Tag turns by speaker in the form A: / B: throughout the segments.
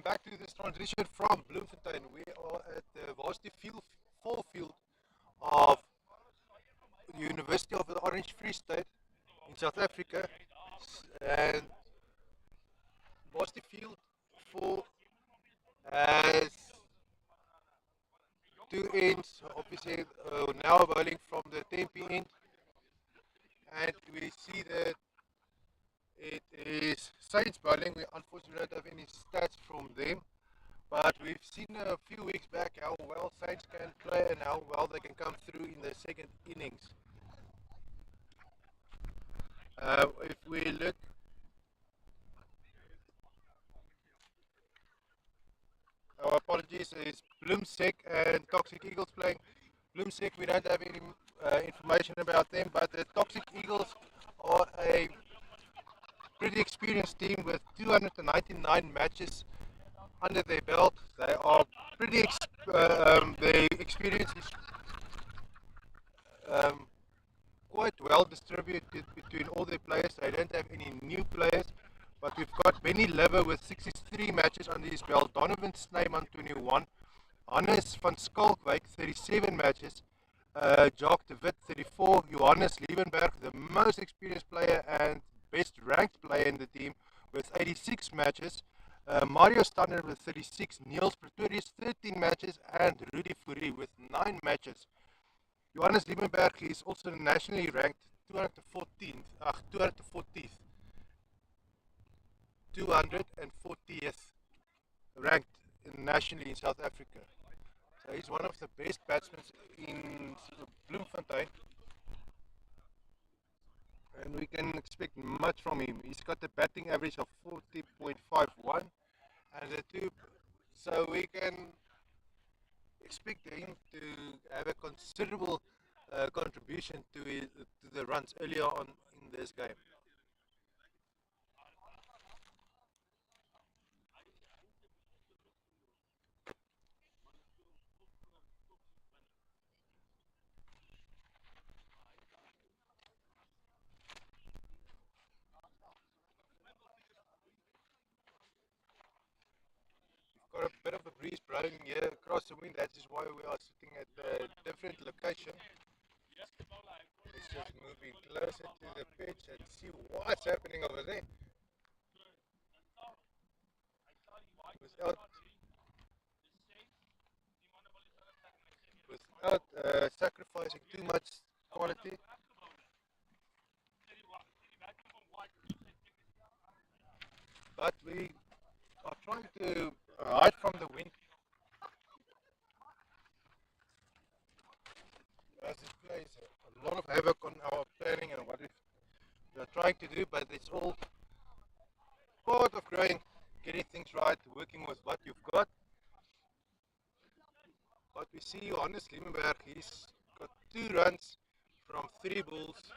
A: back to this transition from Bloemfontein. We are at the varsity full field of the University of the Orange Free State in South Africa, and varsity field 4 has two ends. Obviously, now bowling from the Tempe end, and we see that it is Saints bowling. We unfortunately don't have any stats from them. But we've seen a few weeks back how well Saints can play and how well they can come through in the second innings. If we look, our apologies, is BLOEMSEC and Toxic Eagles playing. BLOEMSEC, we don't have any information about them, but the Toxic Eagles are a pretty experienced team with 299 matches under their belt. They are pretty, their experience is um, quite well distributed between all their players. They don't have any new players, but we've got Benny Lever with 63 matches under his belt, Donovan Snyman 21, Hannes van Skalkwyk 37 matches, Jacques de Wit 34, Johannes Liebenberg, the most experienced player and best ranked player in the team, with 86 matches, Mario Stanner with 36, Niels Pretorius 13 matches, and Rudy Fourie with 9 matches. Johannes Liebenberg is also nationally ranked 240th ranked nationally in South Africa. So he's one of the best batsmen in Bloemfontein, and we can expect much from him. He's got a batting average of 40.51, and the two, so we can expect him to have a considerable contribution to the runs earlier on in this game. We've got a bit of a breeze blowing here across the wind. That is why we are sitting at a different location. Let's just move in closer to the pitch and see what's happening over there. Without, without sacrificing too much quality. But we are trying to hide from the wind as it plays a lot of havoc on our planning and what we are trying to do, but it's all part of growing, getting things right, working with what you've got. But we see Johannes Liebenberg, he's got 2 runs from 3 balls,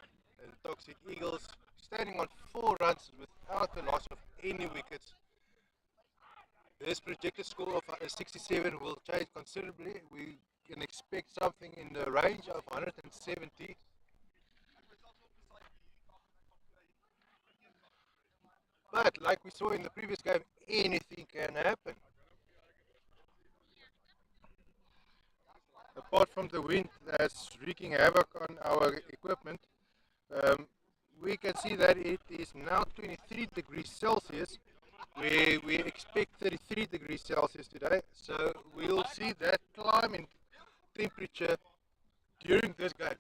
A: and Toxic Eagles standing on 4 runs without the loss of any wickets. This projected score of 67 will change considerably. We can expect something in the range of 170. But like we saw in the previous game, anything can happen. Apart from the wind that's wreaking havoc on our equipment, um, we can see that it is now 23 degrees Celsius, where we expect 33 degrees Celsius today. So we'll see that climb in temperature during this game.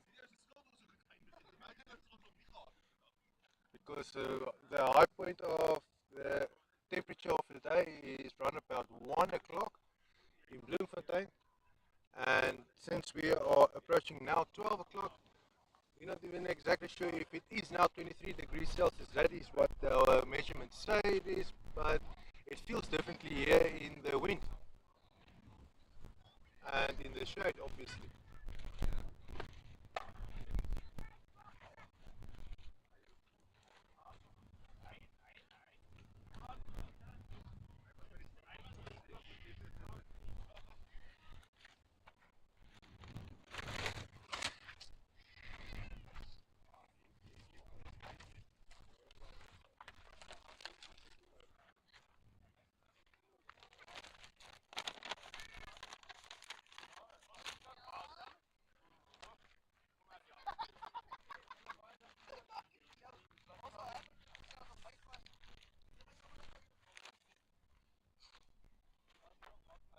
A: Because the high point of the temperature of the day is around about 1 o'clock in Bloemfontein. And since we are approaching now 12 o'clock, we're not even exactly sure if it is now 23 degrees Celsius. That is what our measurements say it is, but it feels differently here in the wind and in the shade, obviously.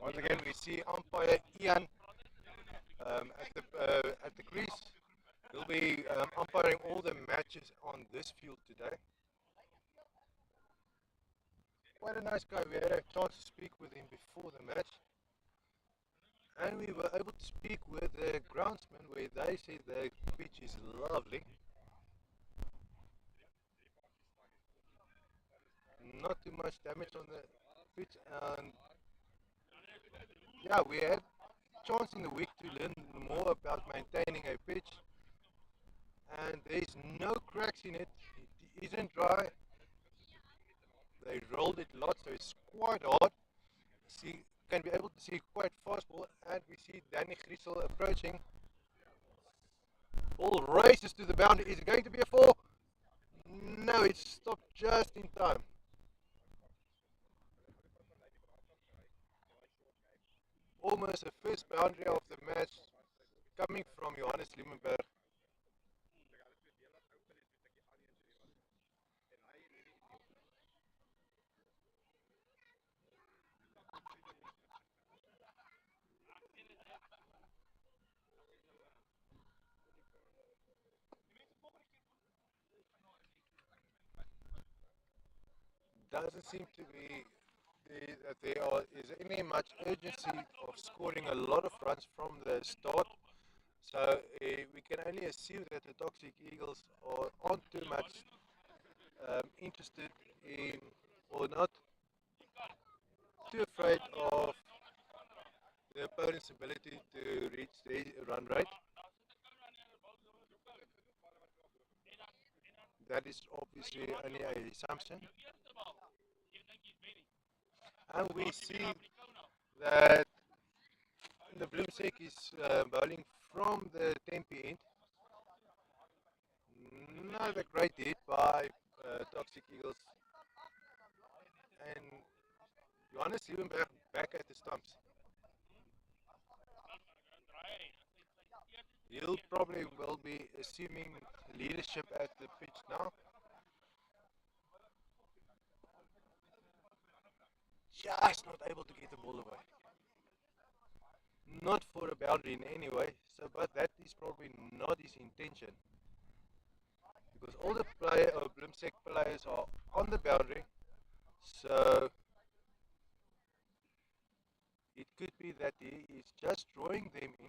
A: Once again, we see umpire Ian at the crease. He'll be umpiring all the matches on this field today. Quite a nice guy. We had a chance to speak with him before the match. And we were able to speak with the groundsman where they said the pitch is lovely. Not too much damage on the pitch. And yeah, we had a chance in the week to learn more about maintaining a pitch. And there's no cracks in it. It isn't dry. They rolled it a lot, so it's quite hard. See, can be able to see quite fast ball, and we see Danny Griesel approaching. Ball races to the boundary. Is it going to be a four? No, it stopped just in time. Almost the first boundary of the match coming from Johannes Liebenberg. Doesn't seem to be that there is any much urgency of scoring a lot of runs from the start. So we can only assume that the Toxic Eagles aren't too much interested in or not too afraid of the opponent's ability to reach the run rate. That is obviously only an assumption. And we see that the BLOEMSEC is bowling from the Tempe end. Not a great hit by Toxic Eagles. And Johannes Liebenberg back at the stumps. He'll probably will be assuming leadership at the pitch now. Just not able to get the ball away. Not for a boundary in any way, so but that is probably not his intention. Because all the BLOEMSEC players are on the boundary, so it could be that he is just drawing them in.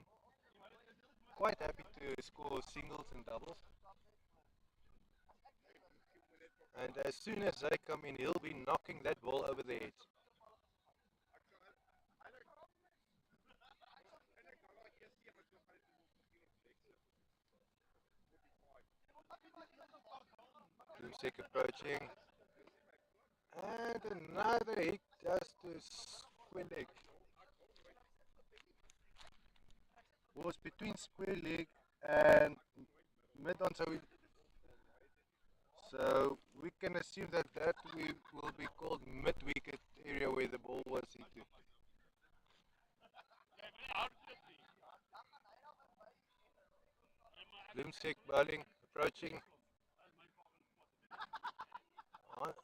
A: Quite happy to score singles and doubles. And as soon as they come in, he'll be knocking that ball over the head. BLOEMSEC approaching. And another hit just to square leg. Was between square leg and mid on, so we can assume that will be called mid wicket area where the ball was hit. BLOEMSEC bowling, approaching.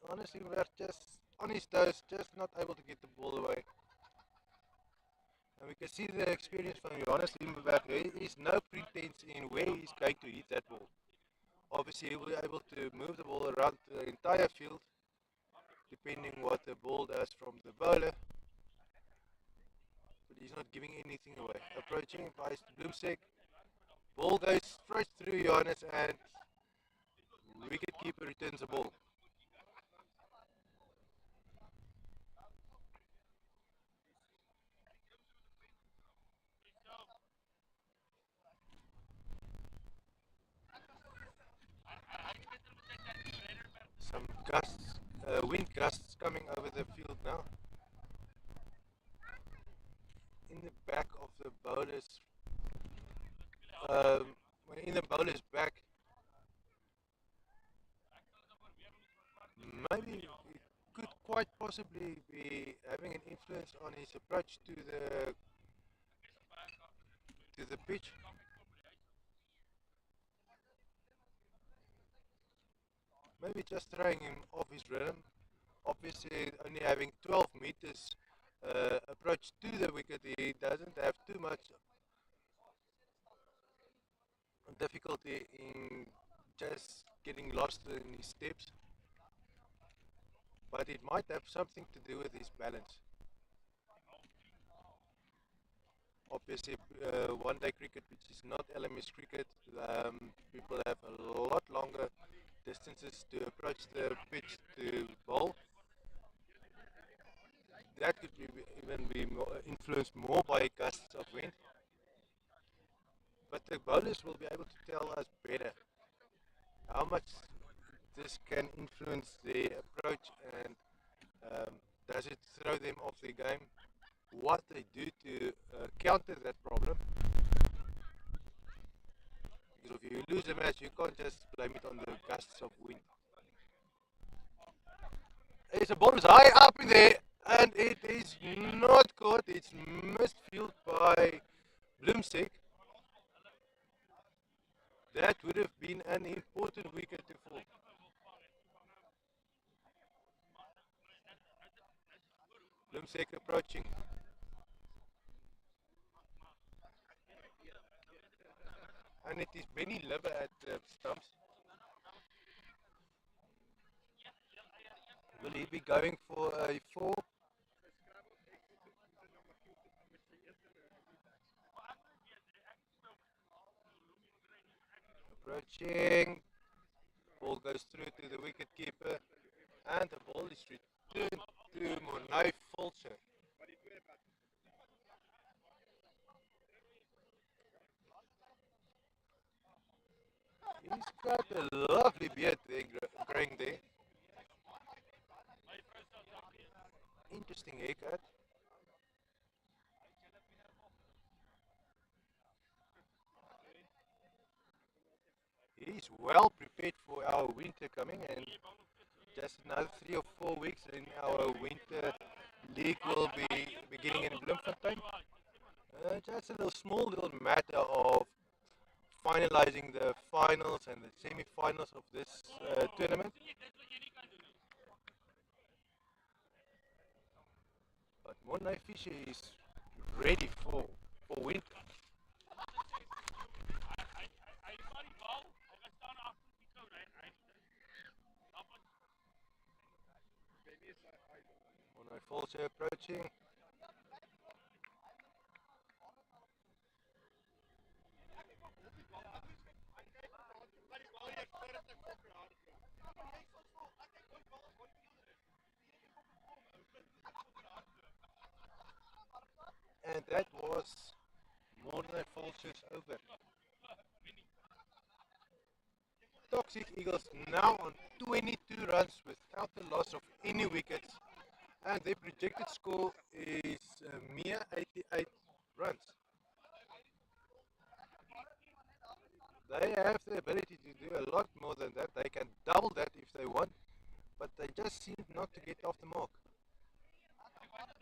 A: Honestly, we're just on his toes, just not able to get the ball away. And we can see the experience from Johannes Liebenberg. There is no pretense in where he's going to hit that ball. Obviously, he will be able to move the ball around the entire field, depending what the ball does from the bowler. But he's not giving anything away. Approaching by BLOEMSEC. Ball goes straight through Johannes, and wicketkeeper returns the ball. Some gusts, wind gusts coming over the field now. In the back of the bowler's, in the bowler's back, maybe it could quite possibly be having an influence on his approach to the pitch. Maybe just throwing him off his rhythm. Obviously, only having 12 meters approach to the wicket, he doesn't have too much difficulty in just getting lost in his steps, but it might have something to do with his balance. Obviously, one-day cricket, which is not LMS cricket, people have a lot longer distances to approach the pitch to bowl. That could even be influenced more by gusts of wind. But the bowlers will be able to tell us better how much this can influence their approach and does it throw them off their game, what they do to counter that problem. Because if you lose a match, you can't just blame it on the gusts of wind. It's a ball is high up in there and it is not caught. It's missed field by BLOEMSEC. That would have been an important wicket to fall. BLOEMSEC approaching. And it is Benny Liver at the stumps. Will he be going for a 4? Approaching. Ball goes through to the wicket keeper. And the ball is returned to Mornay Fulcher. He's got a lovely beard there, growing there. Interesting haircut. He's well prepared for our winter coming, and just another 3 or 4 weeks and our winter league will be beginning in Bloemfontein. Just a small little matter of finalizing the finals and the semi-finals of this tournament. But Mornay Fisher is ready for winter. Mornay Fulcher approaching. And that was Mornay Fulcher's over. Toxic Eagles now on 22 runs without the loss of any wickets, and their projected score is a mere 88 runs. They have the ability to do a lot more than that. They can double that if they want, but they just seem not to get off the mark.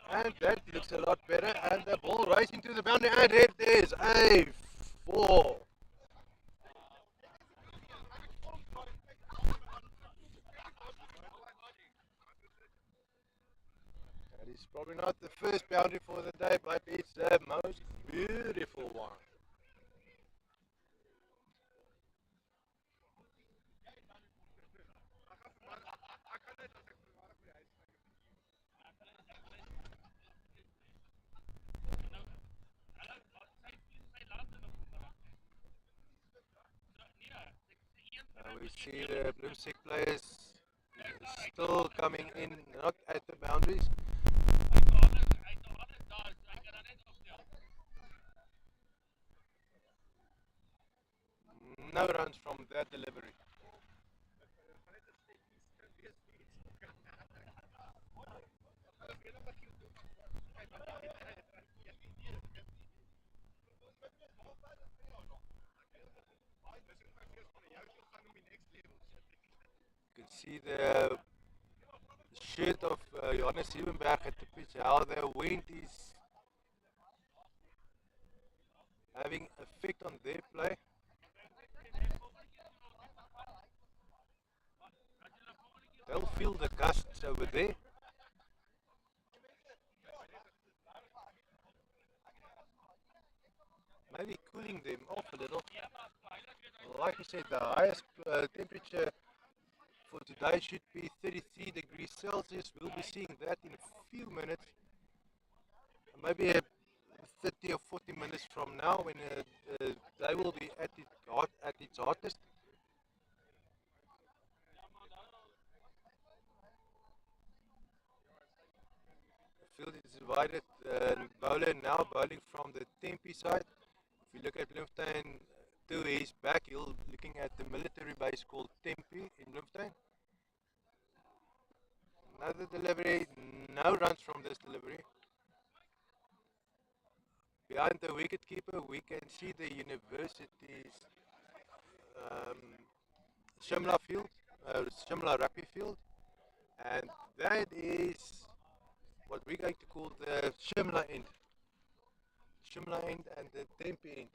A: And that looks a lot better, and the ball racing to the boundary, and it is a 4. That is probably not the first boundary for the day, but it's the most beautiful one. We see the BLOEMSEC players still coming in, not at the boundaries. No runs from that delivery. You can see the shirt of Johannes Siebenberg at the pitch, how the wind is having effect on their play. They'll feel the gusts over there. them off a little. Like we said, the highest temperature for today should be 33 degrees Celsius. We'll be seeing that in a few minutes, maybe 30 or 40 minutes from now, when they will be at its hottest. The field is divided. Bowler now bowling from the Tempe side. If you look at Bloemfontein to his back, you're looking at the military base called Tempe in Bloemfontein. Another delivery, no runs from this delivery. Behind the wicketkeeper, we can see the university's um, Shimla field, Shimla rugby field, and that is what we're going to call the Shimla end. Shimla end and the Tempe end.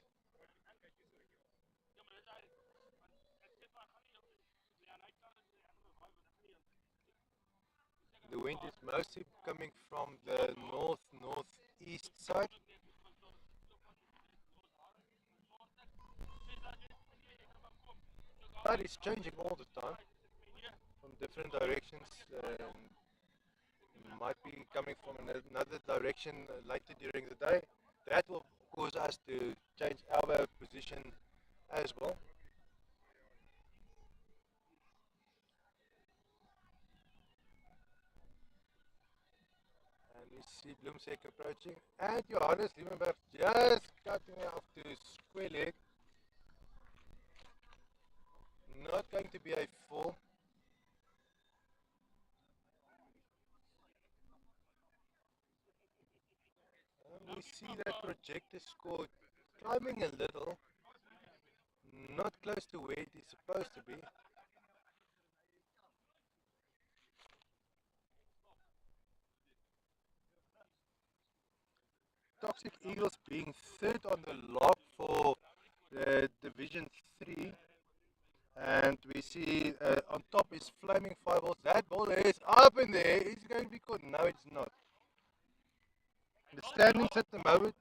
A: The wind is mostly coming from the north-northeast side. But it's changing all the time from different directions. Might be coming from another direction later during the day. That will cause us to change our position as well. And we see BLOEMSEC approaching. And Johannes Liebenberg just cutting off to square leg. Not going to be a four. And we see that projector score climbing a little. Not close to where it is supposed to be. Toxic Eagles being third on the log for Division 3. And we see on top is Flaming Fireballs. That ball is up in there. It's going to be caught. No, it's not. The standings at the moment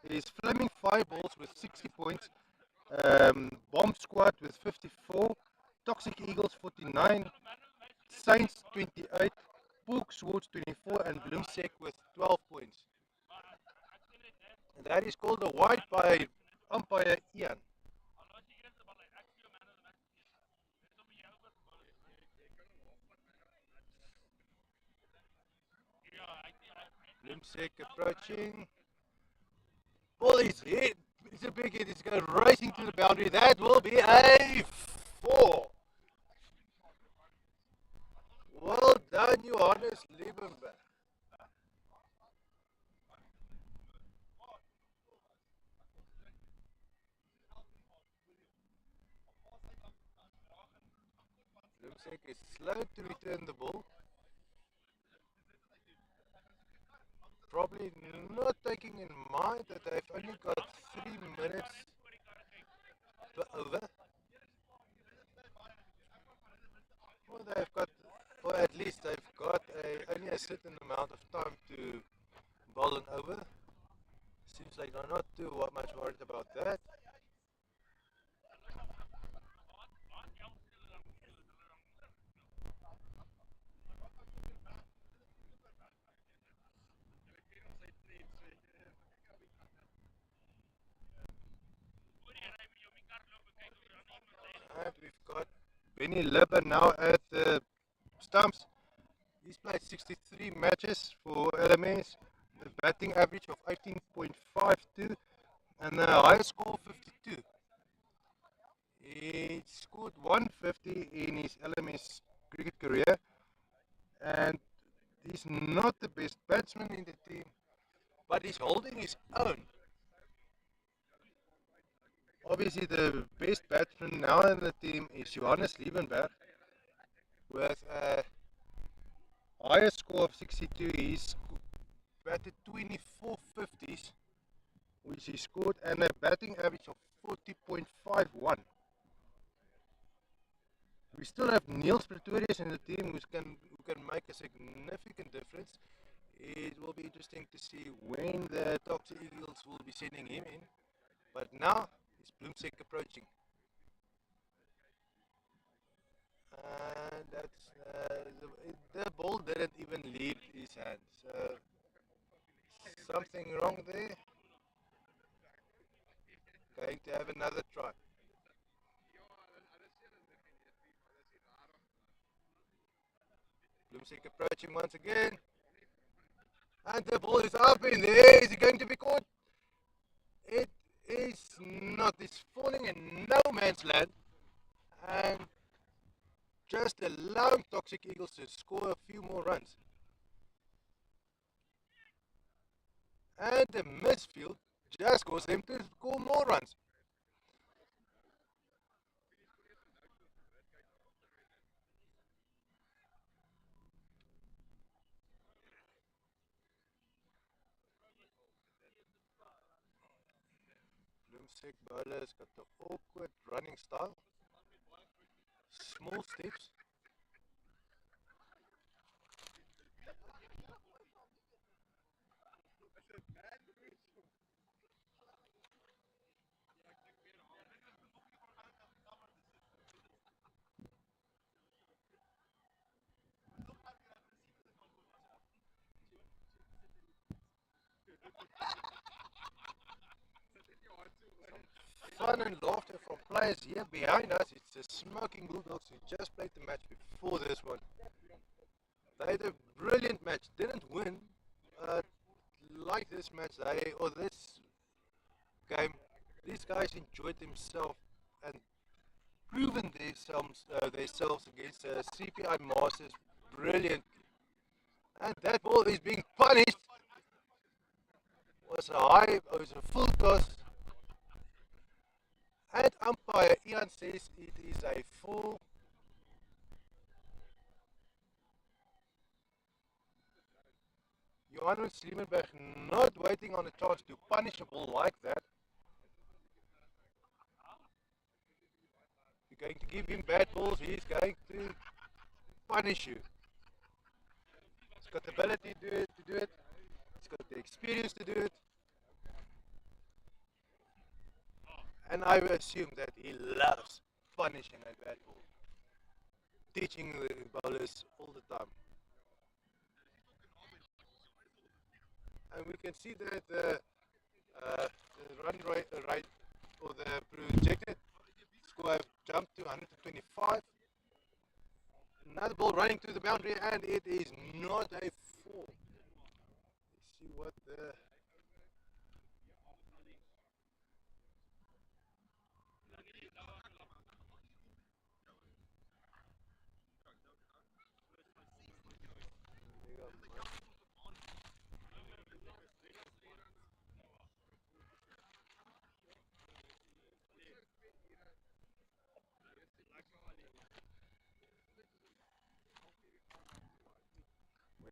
A: is Flaming Fireballs with 60 points, Bomb Squad with 54, Toxic Eagles 49, Saints 28, Pook Swords 24, and BLOEMSEC with 12 points. And that is called a wide by umpire Ian. BLOEMSEC approaching. Ball is hit. It's a big hit. It's going racing to the boundary. That will be a 4. Well done, Johannes Liebenberg. BLOEMSEC is slow to return the ball. Probably not taking in mind that they've only got 3 minutes per over. Well, they've got, or at least they've got only a certain amount of time to bowl an over. Seems like they're not too much worried about that. And we've got Benny Libber now at the stumps. He's played 63 matches for LMS, a batting average of 18.52 and a high score of 52. He scored 150 in his LMS cricket career, and he's not the best batsman in the team, but he's holding his own. Obviously, the best batsman now in the team is Johannes Liebenberg with a higher score of 62. He's batted 24 50s, which he scored, and a batting average of 40.51. We still have Niels Pretorius in the team who can make a significant difference. It will be interesting to see when the Toxic Eagles will be sending him in. But now It's BLOEMSEC approaching. And that's the ball didn't even leave his hands. Something wrong there. Going to have another try. BLOEMSEC approaching once again. And the ball is up in the air. Is it going to be caught? It is not. It's falling in no man's land. And just allowing Toxic Eagles to score a few more runs. And the misfield just caused them to score more runs. BLOEMSEC bowlers got the awkward running style. Small steps. Fun and laughter from players here behind us. It's the Smoking Bulldogs who just played the match before this one. They had a brilliant match. Didn't win. Like this match, or this game, these guys enjoyed themselves and proven themselves against CPI Masters brilliantly. And that ball is being punished. It was a full toss. And umpire Ian says it is a full. Johannes Sliemenberg not waiting on a chance to punish a ball like that. You're going to give him bad balls, he's going to punish you. He's got the ability to do it. He's got the experience to do it. And I assume that he loves punishing a bad ball. Teaching the bowlers all the time. And we can see that the run rate or the projected score have jumped to 125. Another ball running to the boundary, and it is not a 4. Let's see what the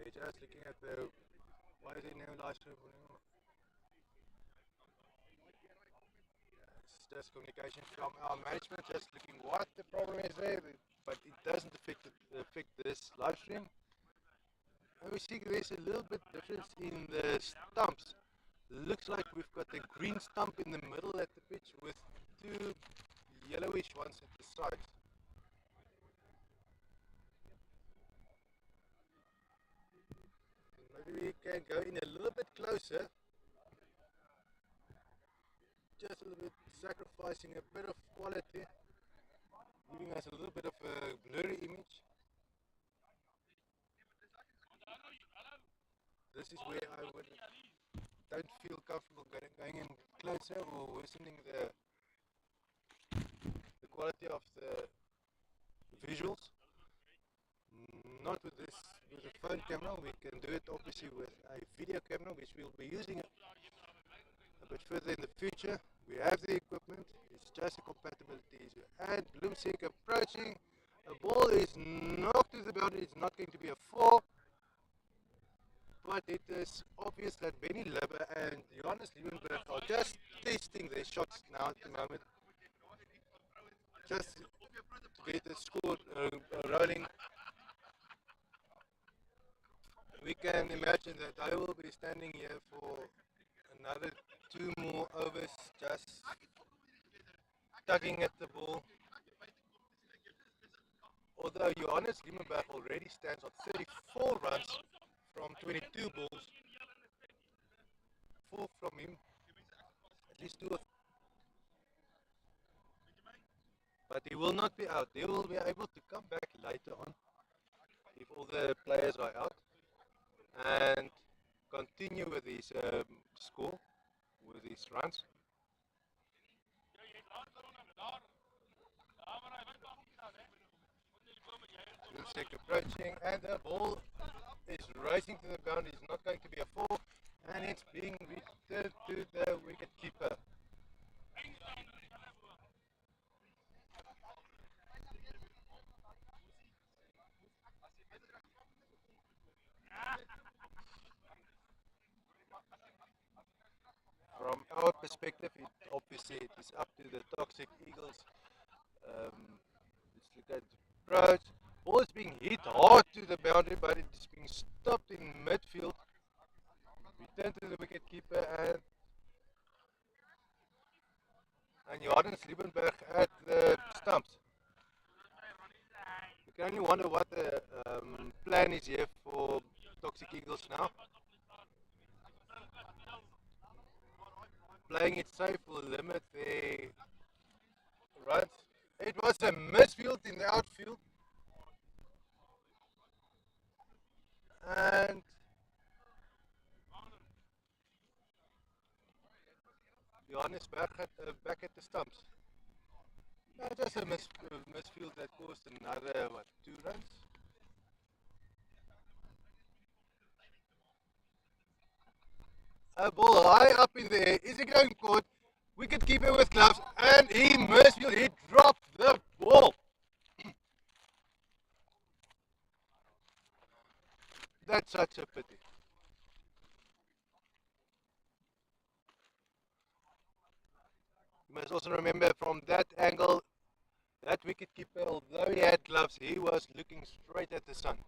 A: we're just looking at the what is it now last year? It's just communication from our management, just looking what the problem is there, but it doesn't affect this live stream. And we see there's a little bit difference in the stumps. Looks like we've got a green stump in the middle at the pitch with 2 yellowish ones at the sides. Maybe we can go in a little bit closer. Just a little bit, sacrificing a bit of quality, giving us a little bit of a blurry image. This is where I don't feel comfortable going in closer or worsening the quality of the visuals. Not with this, with a phone camera. We can do it obviously with a video camera, which we'll be using a bit further in the future. We have the equipment, it's just a compatibility issue. And BLOEMSEC approaching, a ball is knocked to the boundary, it's not going to be a 4. But it is obvious that Benny Lubbe and Johannes Liebenberg are just testing their shots now at the moment. Just to get the score rolling. We can imagine that I will be standing here for another 2 more overs just tugging at the ball. Although Johannes Liebenberg already stands on 34 runs from 22 balls, 4 from him, at least 2 of. But he will not be out. They will be able to come back later on if all the players are out and continue with his score, with his runs. BLOEMSEC approaching, and the ball is racing to the boundary. It's not going to be a foul, and it's being returned to the wicket keeper. From our perspective, obviously it is up to the Toxic Eagles. Let's look at the approach. Ball is being hit hard to the boundary, but it is being stopped in midfield. Return to the wicket keeper, and Johannes Liebenberg at the stumps. You can only wonder what the plan is here for Toxic Eagles now. Playing it safe will limit their runs. It was a misfield in the outfield. And Johannes back at the stumps. Just a misfield that caused another, 2 runs? A ball high up in the air. Is he going caught? Wicket keeper with gloves, and he misfield. He dropped the ball. That's such a pity. You must also remember from that angle, that wicket keeper, although he had gloves, he was looking straight at the sun.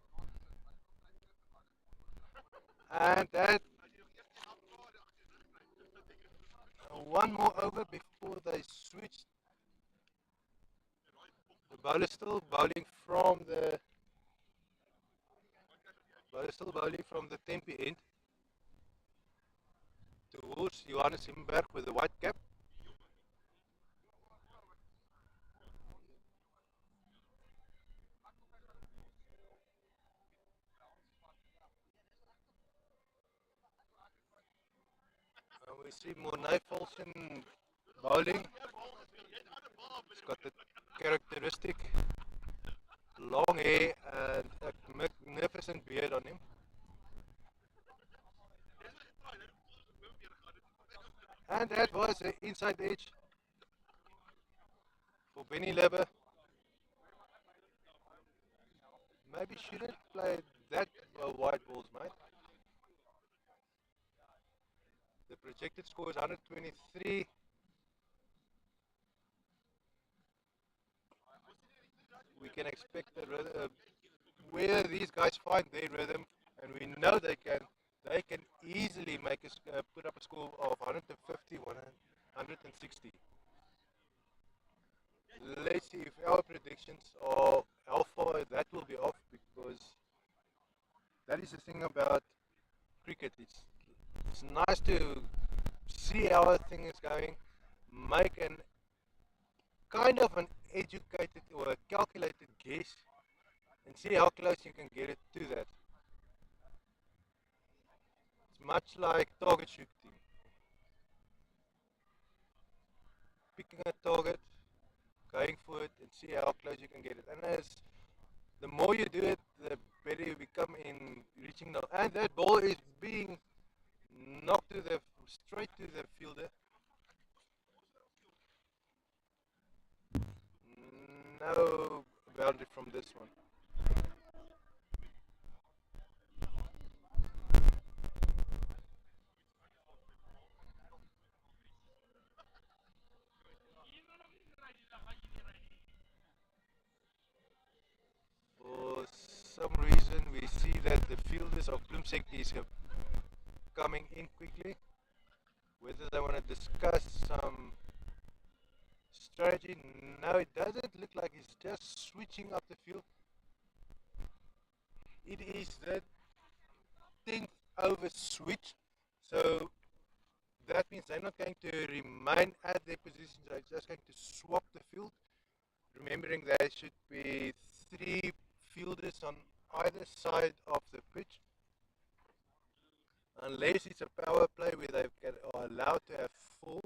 A: And that one more over before they switched. The bowler still bowling from the Tempe end towards Johannes Liebenberg with the white cap. We see Mornay Folsen bowling. He's got the characteristic long hair and a magnificent beard on him. And that was an inside edge for Benny Leber. Maybe shouldn't play that wide balls, mate. The projected score is 123. We can expect where these guys find their rhythm, and we know they can easily make us put up a score of 150, 160. Let's see if our predictions are how far that will be off, because that is the thing about cricket. It's nice to see how a thing is going, make an kind of an educated or a calculated guess, and see how close you can get it to that. It's much like target shooting. Picking a target, going for it, and see how close you can get it. And the more you do it, the better you become in reaching the. And that ball is being knocked straight to the fielder. No boundary from this one. For some reason, we see that the fielders of BLOEMSEC is coming in quickly. Whether they want to discuss some strategy. Now it doesn't look like he's just switching up the field. It is the 10th over switch, so that means they're not going to remain at their positions, they're just going to swap the field. Remembering there should be 3 fielders on either side of the pitch, unless it's a power play where they are allowed to have 4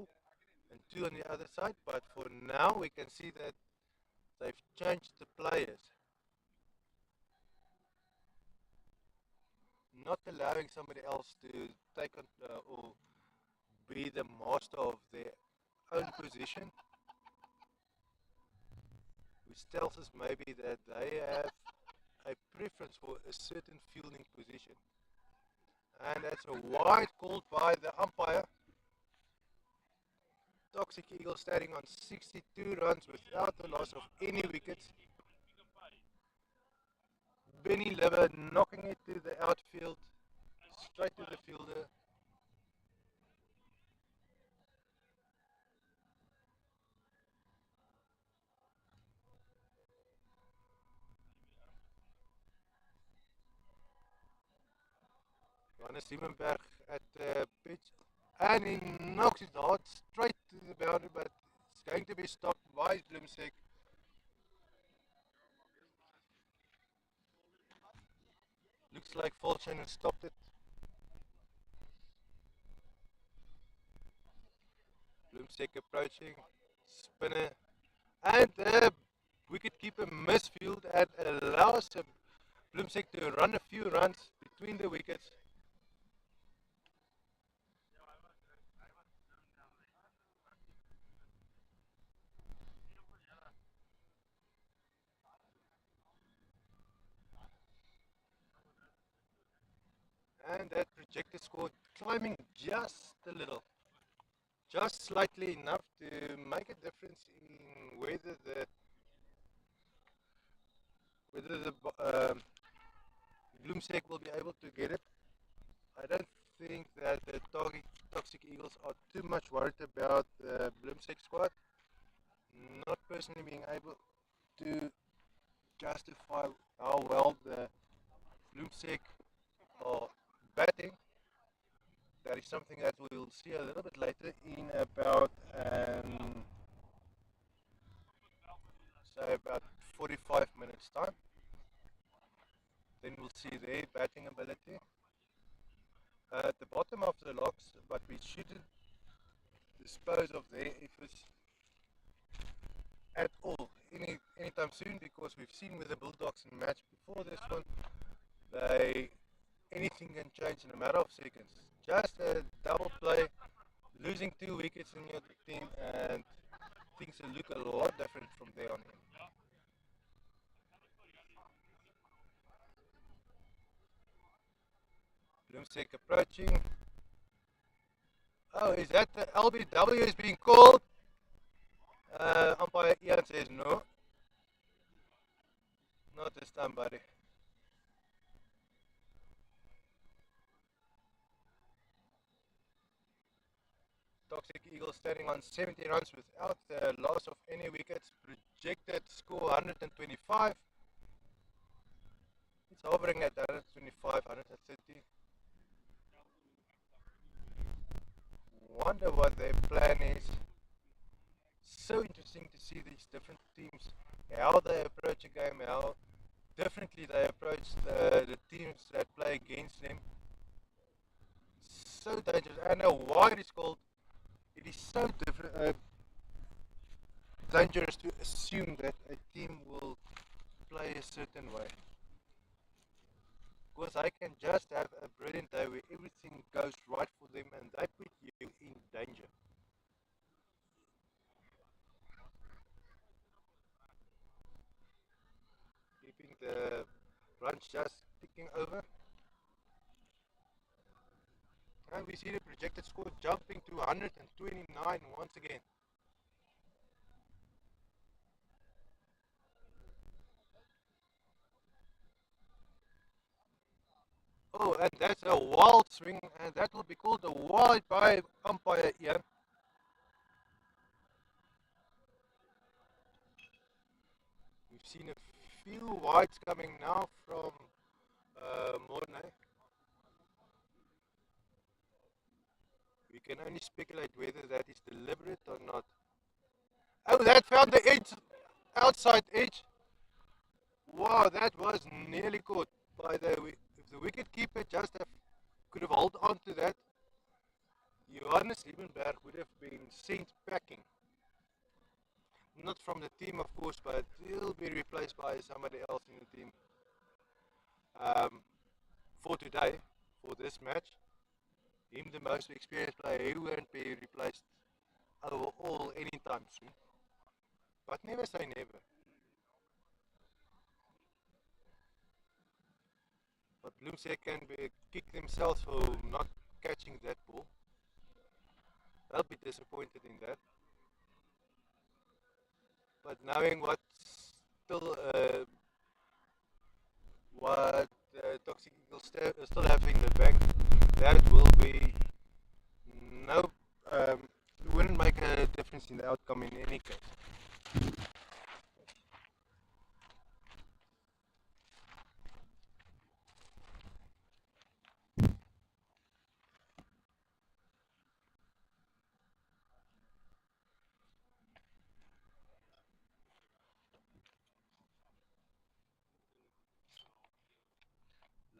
A: and 2 on the other side. But for now, we can see that they've changed the players, not allowing somebody else to take on or be the master of their own position, which tells us maybe that they have a preference for a certain fielding position. And that's a wide called by the umpire. Toxic Eagles standing on 62 runs without the loss of any wickets. Benny Liver knocking it to the outfield, straight to the fielder. Johannes Siemenberg at the pitch, and he knocks it hard straight to the boundary, but it's going to be stopped by BLOEMSEC. Looks like Fulton has stopped it. BLOEMSEC approaching, spinner, and the wicketkeeper misfield and allows BLOEMSEC to run a few runs between the wickets. And that projected score climbing just a little, just slightly enough to make a difference in whether the BLOEMSEC will be able to get it. I don't think that the Toxic Eagles are too much worried about the BLOEMSEC squad. Not personally being able to justify how well the BLOEMSEC are batting. That is something that we'll see a little bit later in about say about 45 minutes time. Then we'll see their batting ability. At the bottom of the locks, but we shouldn't dispose of their efforts at all anytime soon, because we've seen with the Bulldogs in match before this one, anything can change in a matter of seconds. Just a double play, losing 2 wickets in your team, and things will look a lot different from there on in. BLOEMSEC approaching. Oh, is that the LBW is being called? Umpire Ian says no. Not this time, buddy. Toxic Eagles standing on 70 runs without the loss of any wickets. Projected score 125. It's hovering at 125, 130. Wonder what their plan is. So interesting to see these different teams, how they approach a game, how differently they approach the teams that play against them. So dangerous. I know why it is called. It is so dangerous to assume that a team will play a certain way. Because I can just have a brilliant day where everything goes right for them and they put you in danger. Keeping the runs just ticking over. And we see the projected score jumping to 129 once again. Oh, and that's a wild swing, and that will be called a wild by umpire Ian. seen a few whites coming now from Morne. We can only speculate whether that is deliberate or not. Oh, that found the edge, outside edge. Wow, that was nearly caught by if the wicket keeper just could have held on to that, Johannes Liebenberg would have been sent packing. Not from the team, of course, but he'll be replaced by somebody else in the team um, for today, for this match. Him, the most experienced player, he won't be replaced overall anytime soon. But never say never. But BLOEMSEC can kick themselves for not catching that ball. They'll be disappointed in that. But knowing what Toxic Eagles still have in the bank, that will be no, it wouldn't make a difference in the outcome in any case.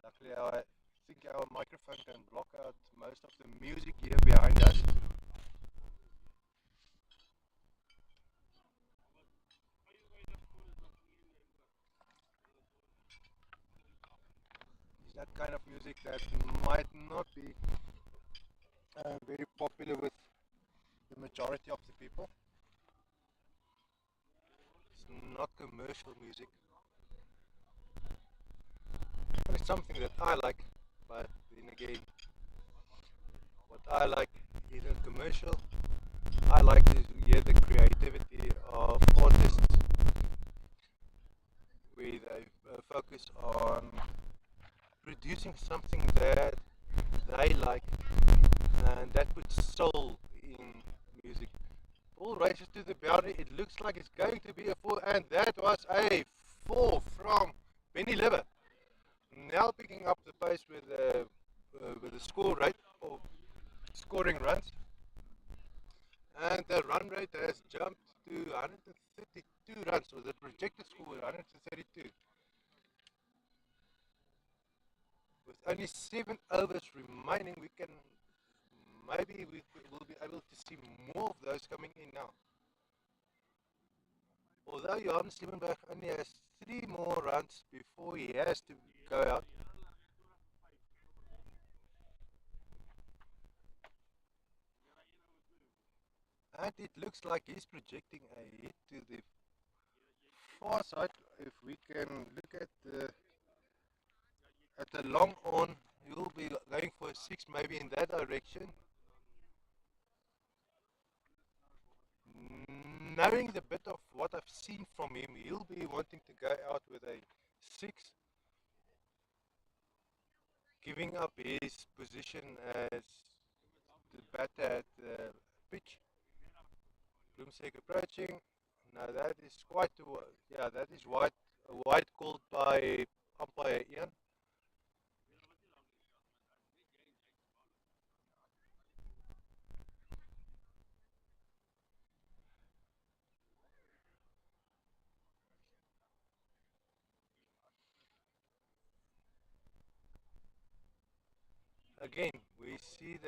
A: Luckily, I think our microphone can block out most of the music here behind us. It's that kind of music that might not be very popular with the majority of the people. It's not commercial music. But it's something that I like, but then again, what I like isn't commercial. I like to hear the creativity of artists where they focus on producing something that they like and that puts soul in music. Ball races to the boundary, it looks like it's going to be a 4 and that was a 4 from Benny Liver. Now picking up the pace with the score rate or scoring runs. And the run rate has jumped to 132 runs, so the projected score was 132. With only 7 overs remaining, maybe we will be able to see more of those coming in now. Although Johannes Liebenberg only has 3 more runs before he has to go out. And it looks like he's projecting a hit to the far side. If we can look at the long on, he'll be going for a 6 maybe in that direction. Knowing the bit of what I've seen from him, he'll be wanting to go out with a 6, giving up his position as the batter at the pitch. BLOEMSEC approaching. Now that is that is wide called by umpire Ian. Again, we see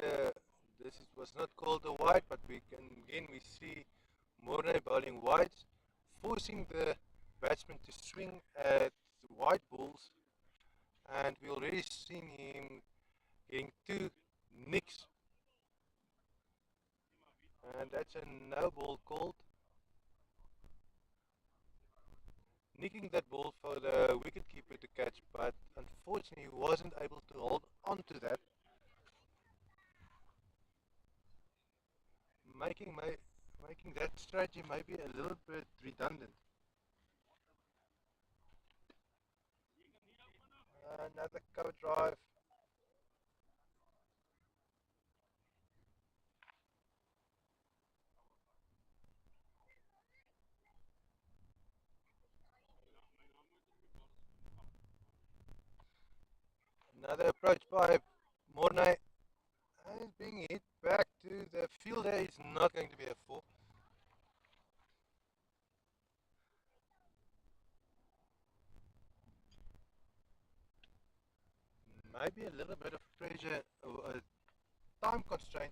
A: was not called a wide, but we see Morne bowling wides, forcing the batsman to swing at wide balls, and we already seen him getting 2 nicks, and that's a no ball called. Nicking that ball for the wicketkeeper to catch, but unfortunately he wasn't able to hold on to that, making that strategy maybe a little bit redundant. Another cover drive. Another approach by Mornay is being hit back to the fielder. It's not going to be a 4. Maybe a little bit of pressure, a time constraint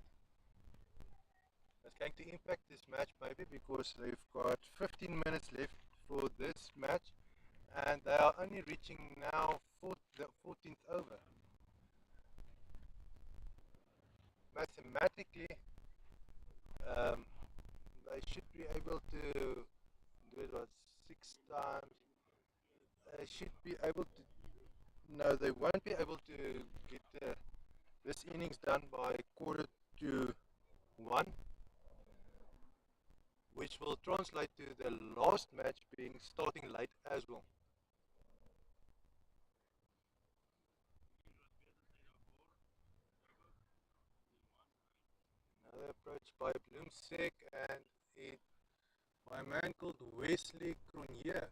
A: is going to impact this match maybe because they've got 15 minutes left for this match and they are only reaching now the 14th over. Mathematically, um, they should be able to do it was 6 times. They should be able to. No, they won't be able to get this innings done by 1:45, which will translate to the last match being starting late as well. Another approach by BLOEMSEC and it by a man called Wesley Cronje.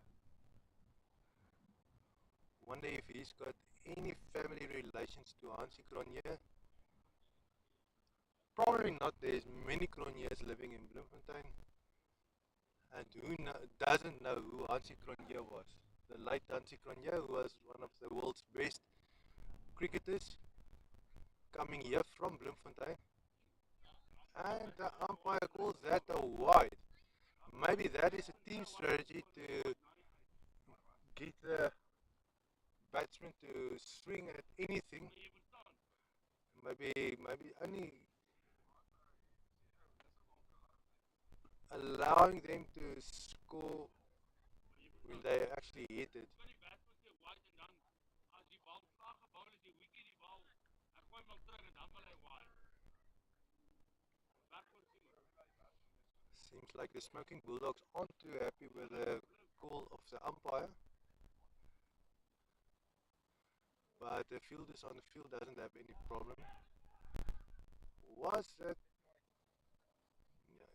A: Wonder if he's got any family relations to Hansie Cronje. Probably not. There's many Cronjes living in Bloemfontein. And doesn't know who Hansie Cronje was? The late Hansie Cronje, who was one of the world's best cricketers, coming here from Bloemfontein. And the umpire calls that a wide. Maybe that is a team strategy to get the batsman to swing at anything. Maybe only allowing them to score when they actually hit it. Seems like the Smoking Bulldogs aren't too happy with the call of the umpire. But the fielders on the field doesn't have any problem. Was that? Yeah.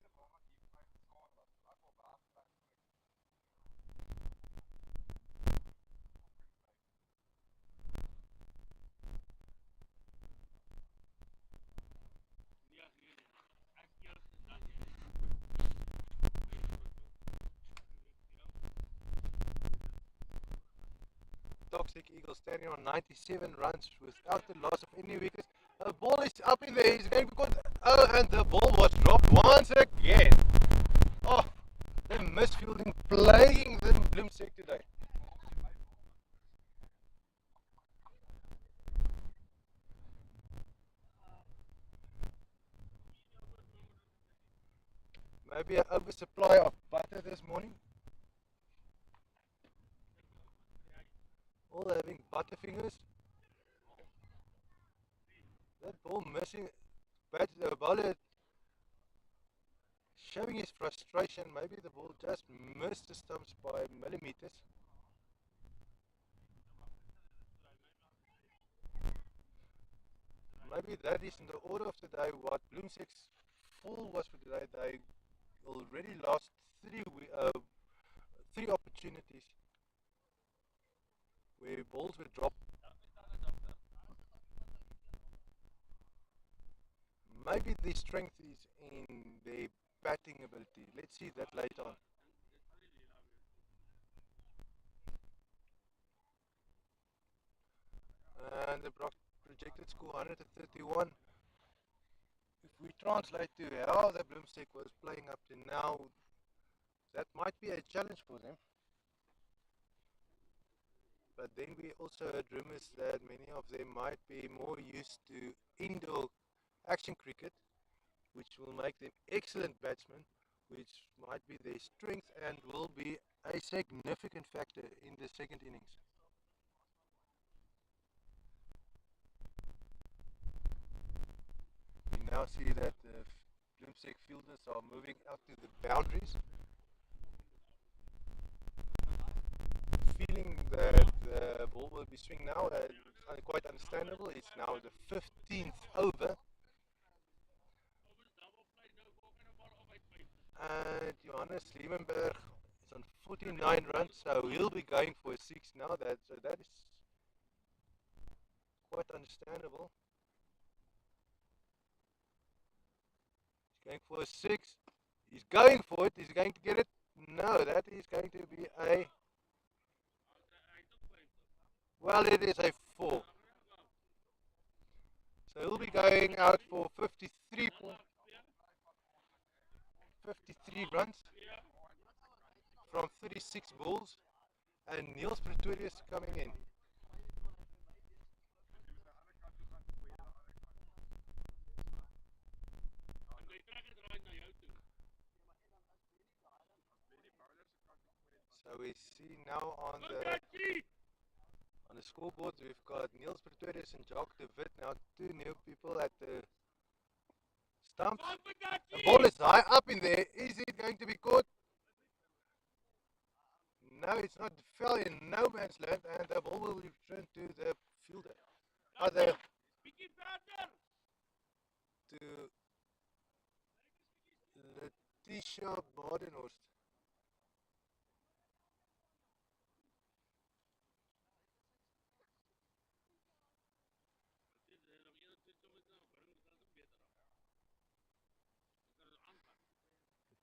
A: Toxic Eagle standing on 97 runs without the loss of any wickets. The ball is up in the air. He's going because and the ball was dropped once again. Oh, the misfielding playing the BLOEMSEC today. Maybe an oversupply of butter this morning. All having butterfingers. That ball missing. The bowler showing his frustration. Maybe the ball just missed the stumps by millimeters. Maybe that is in the order of the day what BLOEMSEC's fall was for today. They already lost three opportunities where balls were dropped. Maybe the strength is in their batting ability. Let's see that later on. And the projected score 131. If we translate to how the BLOEMSEC was playing up to now, that might be a challenge for them. But then we also heard rumors that many of them might be more used to indoor action cricket, which will make them excellent batsmen, which might be their strength and will be a significant factor in the second innings. We now see that the BLOEMSEC fielders are moving out to the boundaries, feeling that the ball will be swinging now. Quite understandable. It's now the 15th over. And Johannes Liebenberg is on 49 runs, so he'll be going for a 6 now. That is quite understandable. He's going for a 6. He's going for it. He's going to get it. No, that is going to be a... Well, it is a 4. So he'll be going out for 53 runs from 36 balls. And Niels Pretorius coming in. So we see now on the scoreboard we've got Niels Pretorius and Jacques de Wit, now two new people at the stumps. The ball is high up in there. Is it going to be caught? No, it's not. It fell in no man's land, and the ball will return to the fielder. Other to Letitia Badenhorst.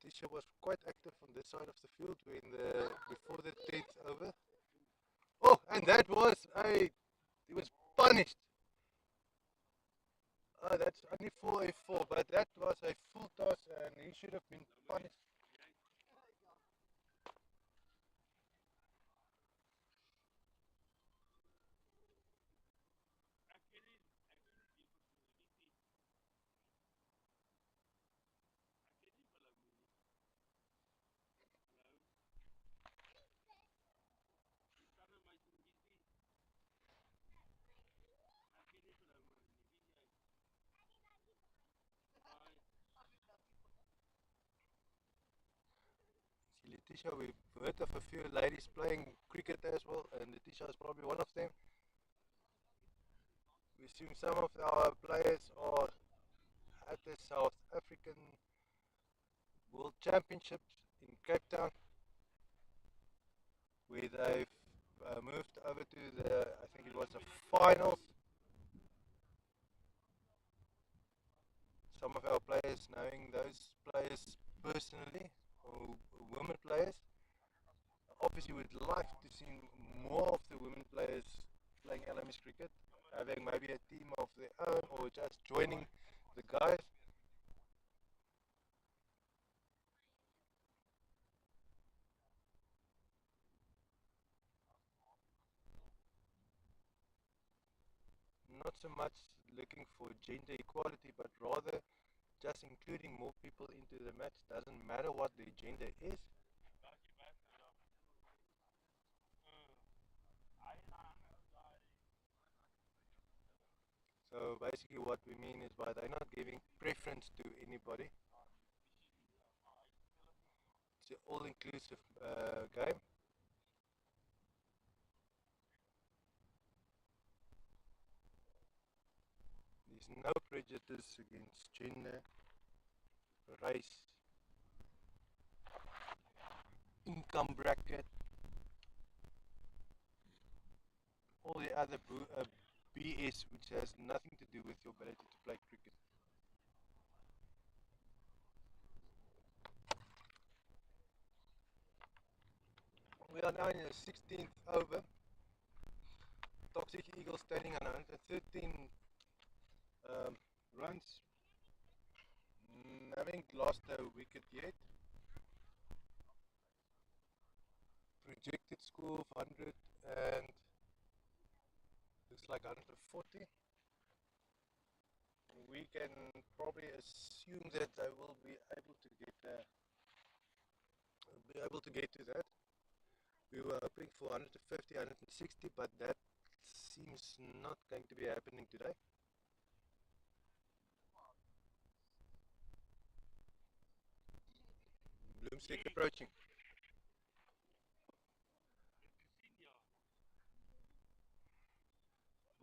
A: Letitia was quite active on this side of the field before the 10th over. Oh, and that was he was punished. That's only for a 4, but that was a full toss and he should have been punished. See, Letitia, we've heard of a few ladies playing cricket as well, and Letitia is probably one of them. We assume some of our players are at the South African World Championships in Cape Town, where they've moved over to I think it was the finals. Some of our players, knowing those players personally, or women players, obviously would like to see more of the women players playing LMS cricket, having maybe a team of their own or just joining the guys. Not so much looking for gender equality, but rather just including more people into the match. Doesn't matter what their gender is. So basically what we mean is by they're not giving preference to anybody. It's an all-inclusive game. There's no prejudice against gender, race, income bracket, all the other BS which has nothing to do with your ability to play cricket. We are now in the 16th over. Toxic Eagles standing on 113 runs. Haven't lost a wicket yet. Projected score of 100 and looks like 140. We can probably assume that I will be able to get to that. We were hoping for 150, 160, but that seems not going to be happening today. BLOEMSEC approaching.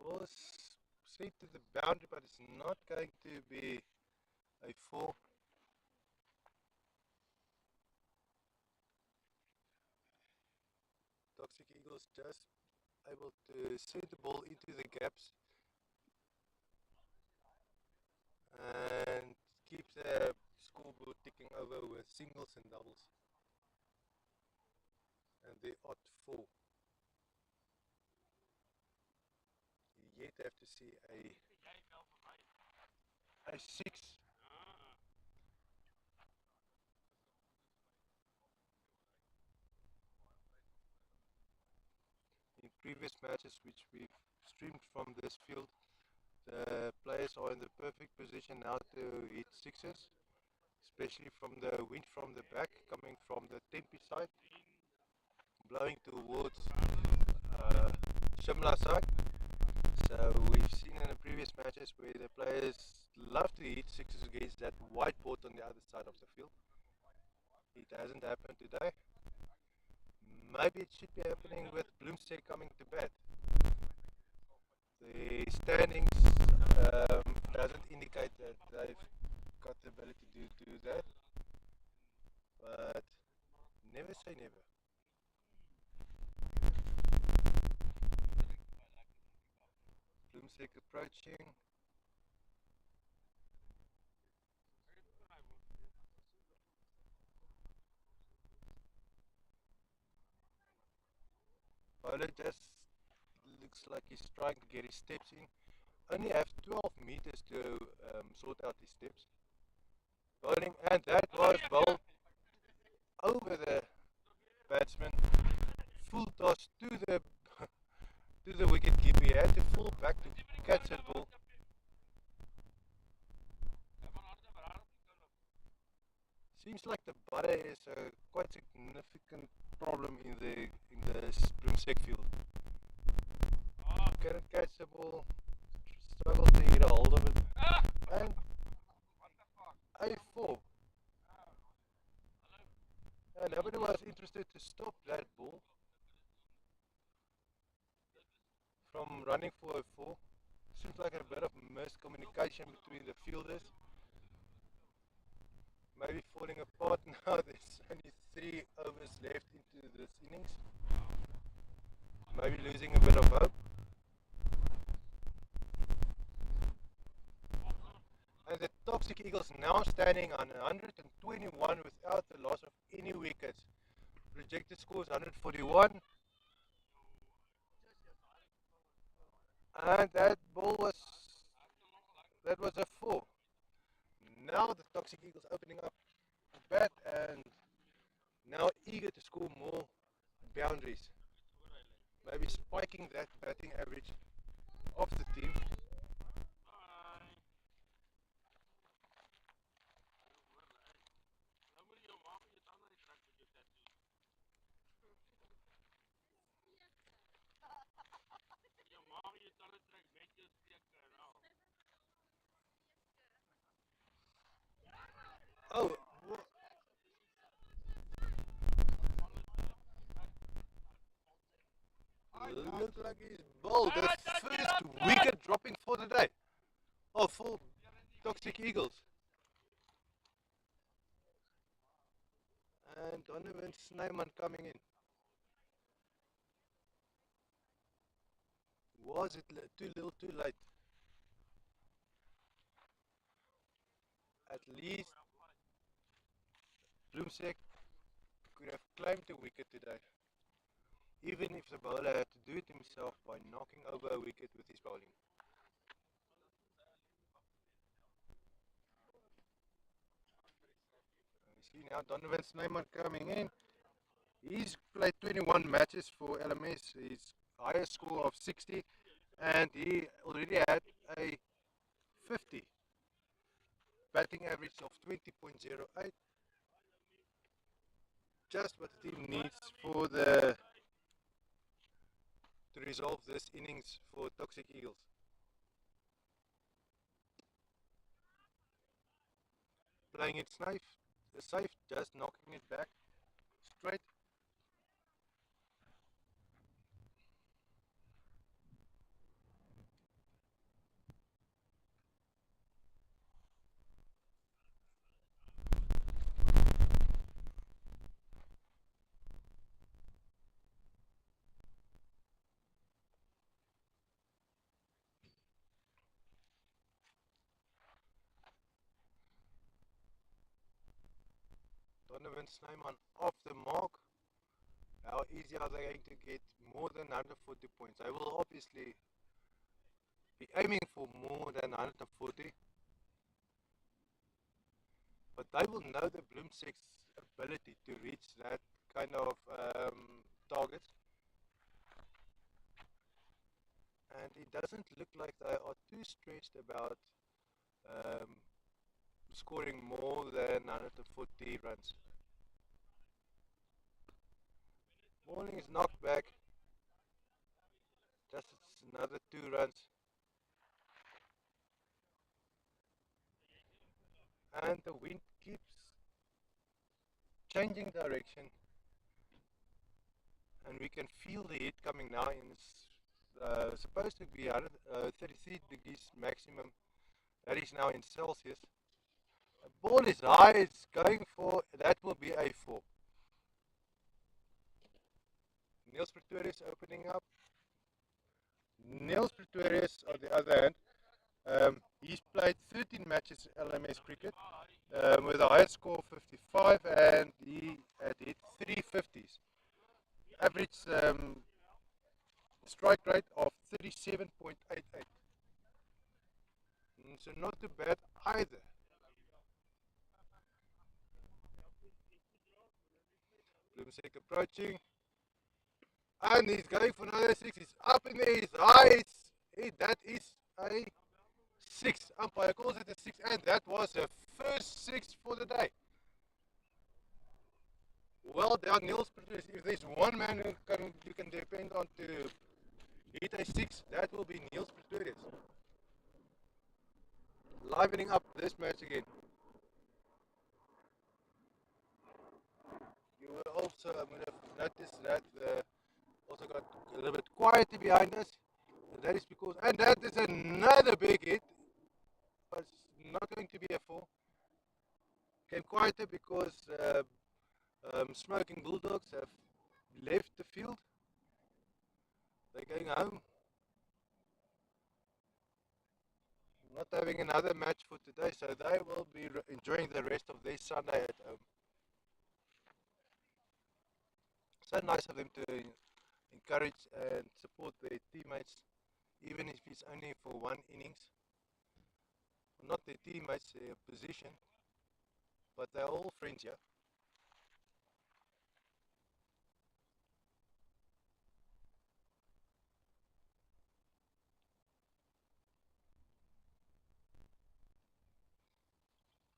A: Ball straight to the boundary, but it's not going to be a 4. Toxic Eagles just able to send the ball into the gaps and keep the scoreboard ticking over with singles and doubles. And the odd 4. You yet have to see a 6. In previous matches which we've streamed from this field, the players are in the perfect position now to hit sixes, especially from the wind from the back, coming from the Tempe side, blowing towards uh, Shimla side. So we've seen in the previous matches where the players love to hit sixes against that whiteboard on the other side of the field. It hasn't happened today. Maybe it should be happening with BLOEMSEC coming to bat. The standings doesn't indicate that they've got the ability to do that, but never say never. BLOEMSEC approaching. Bowler just looks like he's trying to get his steps in. Only have 12 meters to sort out his steps. Bowling, and that was bowled over the batsman. Full toss to the to the wicket keeper. He had to fall back to catch that ball. Seems like the butter is a quite significant problem in the BLOEMSEC field. Couldn't catch the ball, struggled to get a hold of it, and A4. And nobody was interested to stop that ball from running for a 4. Seems like a bit of miscommunication between the fielders. Maybe falling apart now. There's only 3 overs left into this innings. Maybe losing a bit of hope. And the Toxic Eagles now standing on 121 without the loss of any wickets. Projected score is 141. And that was a 4. Now the Toxic Eagles opening up the bat and now eager to score more boundaries. Maybe spiking that batting average of the team. Oh, looks like he's bowled the first wicket dropping for the day. Oh, for Toxic Eagles. And Donovan Snyman coming in. Was it too little too late? At least BLOEMSEC could have claimed a wicket today. Even if the bowler had to do it himself by knocking over a wicket with his bowling. You see now Donovan Snyman coming in. He's played 21 matches for LMS. His highest score of 60, and he already had a 50 batting average of 20.08. Just what the team needs for to resolve this innings for Toxic Eagles. Playing it safe, just knocking it back straight. Donovan Snyman off the mark. How easy are they going to get more than 140 points? They will obviously be aiming for more than 140, but they will know the BLOEMSEC's ability to reach that kind of target. And it doesn't look like they are too stressed about um, scoring more than 140 runs. Morning is knocked back. Just another 2 runs. And the wind keeps changing direction. And we can feel the heat coming now. It's supposed to be 33 degrees maximum. That is now in Celsius. The ball is high. It's going for, that will be a 4. Niels Pretorius opening up. Niels Pretorius, on the other hand, he's played 13 matches LMS cricket with a high score of 55, and he had hit 350s. Average strike rate of 37.88. So not too bad either. BLOEMSEC approaching. And he's going for another 6. He's up in there. He's high. That is a 6. Umpire calls it a 6. And that was the first 6 for the day. Well done, Niels. If there's one man who you can depend on to hit a 6, that will be Niels Pretorius. Livening up this match again. You will also have noticed that also got a little bit quieter behind us. And that is because, and that is another big hit, but it's not going to be a 4. Came quieter because Smoking Bulldogs have left the field. They're going home. Not having another match for today, so they will be enjoying the rest of their Sunday at home. So nice of them to encourage and support their teammates, even if it's only for one innings. Not their teammates, their position, but they're all friends here.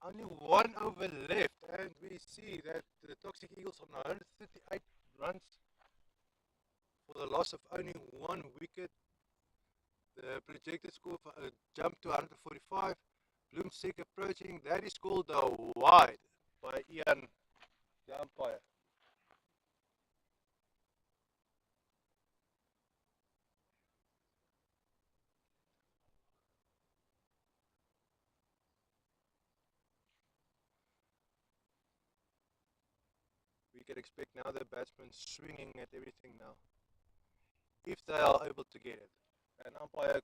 A: Only one over left, and we see that the Toxic Eagles on 138 runs for the loss of only 1 wicket. The projected score jumped to 145. BLOEMSEC approaching. That is called a wide by Ian, the umpire. We can expect now the batsmen swinging at everything now, if they are able to get it. And umpire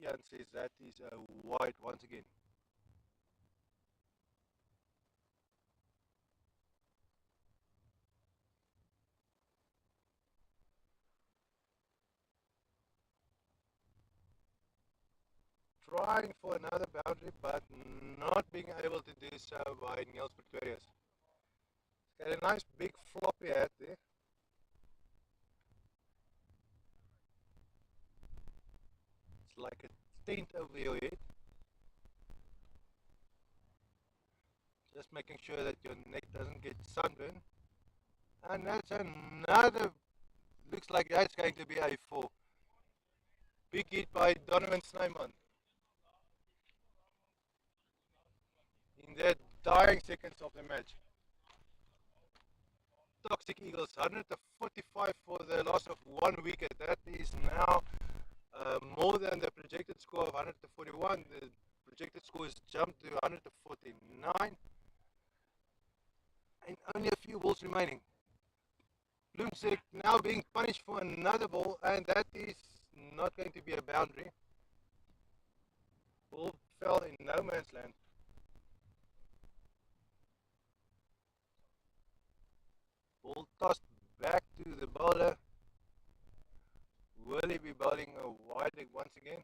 A: Ian says that is a wide once again. Trying for another boundary, but not being able to do so by Niels Pretorius. Got a nice big floppy hat there. It's like a tent over your head. Just making sure that your neck doesn't get sunburned. And that's another, looks like that's going to be a 4. Big hit by Donovan Snyman. In the dying seconds of the match. Toxic Eagles 145 for the loss of 1 wicket. That is now more than the projected score of 141. The projected score has jumped to 149. And only a few balls remaining. BLOEMSEC now being punished for another ball, and that is not going to be a boundary. Ball fell in no man's land. tossed back to the bowler. Will he be bowling a wide leg once again?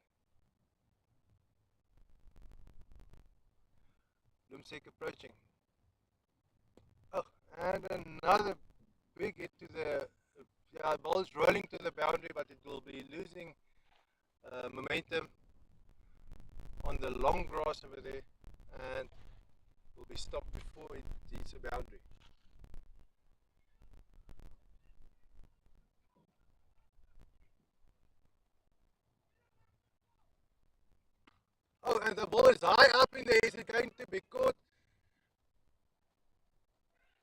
A: BLOEMSEC approaching. Oh, and another big hit to the ball is rolling to the boundary, but it will be losing momentum on the long grass over there, and will be stopped before it hits a boundary. Oh, and the ball is high up in the air. Is it going to be caught?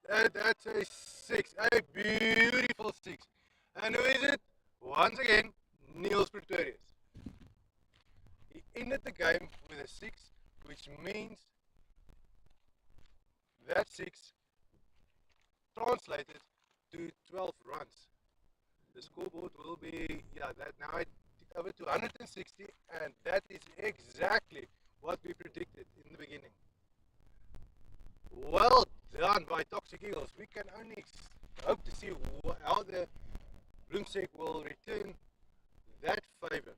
A: That's a six, a beautiful six. And who is it? Once again, Niels Pretorius. He ended the game with a six, which means that six translated to 12 runs. The scoreboard will be, that now it over to 160, and that is exactly what we predicted in the beginning. Well done by Toxic Eagles. We can only hope to see how the BLOEMSEC will return that favor.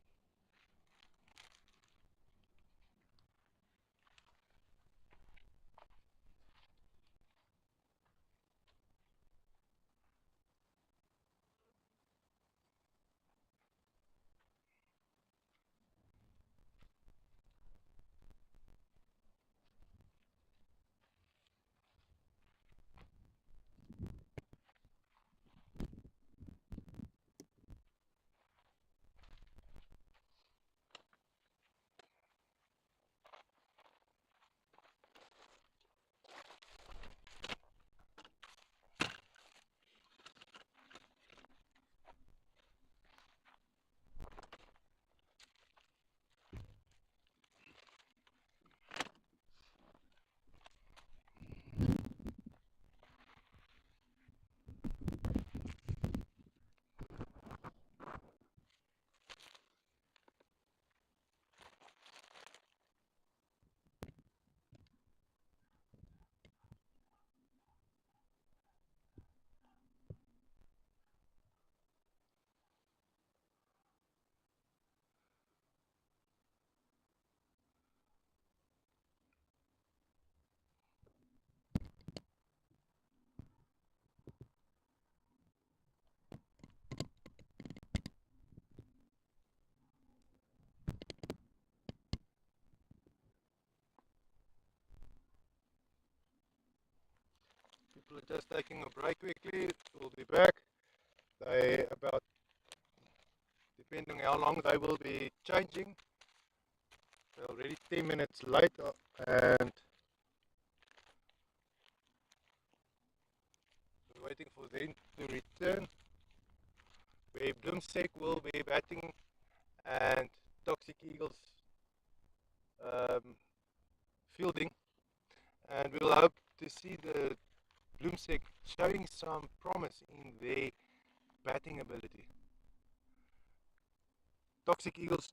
A: People are just taking a break quickly. We'll be back. They about, depending how long they will be changing. They're already 10 minutes late, and we're waiting for them to return. Where BLOEMSEC will be batting and Toxic Eagles fielding, and we'll hope to see the BLOEMSEC showing some promise in their batting ability. Toxic Eagles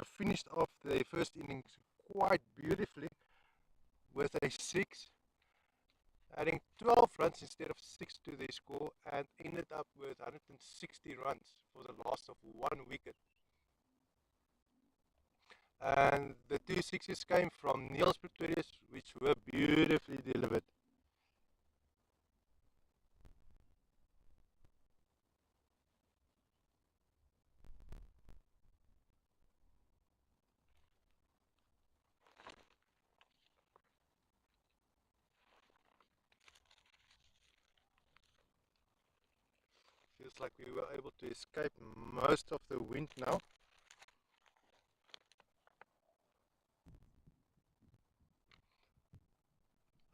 A: finished off their first innings quite beautifully with a 6, adding 12 runs instead of 6 to their score, and ended up with 160 runs for the loss of 1 wicket. And the 2 sixes came from Niels Pretorius, which were beautifully delivered. Feels like we were able to escape most of the wind now.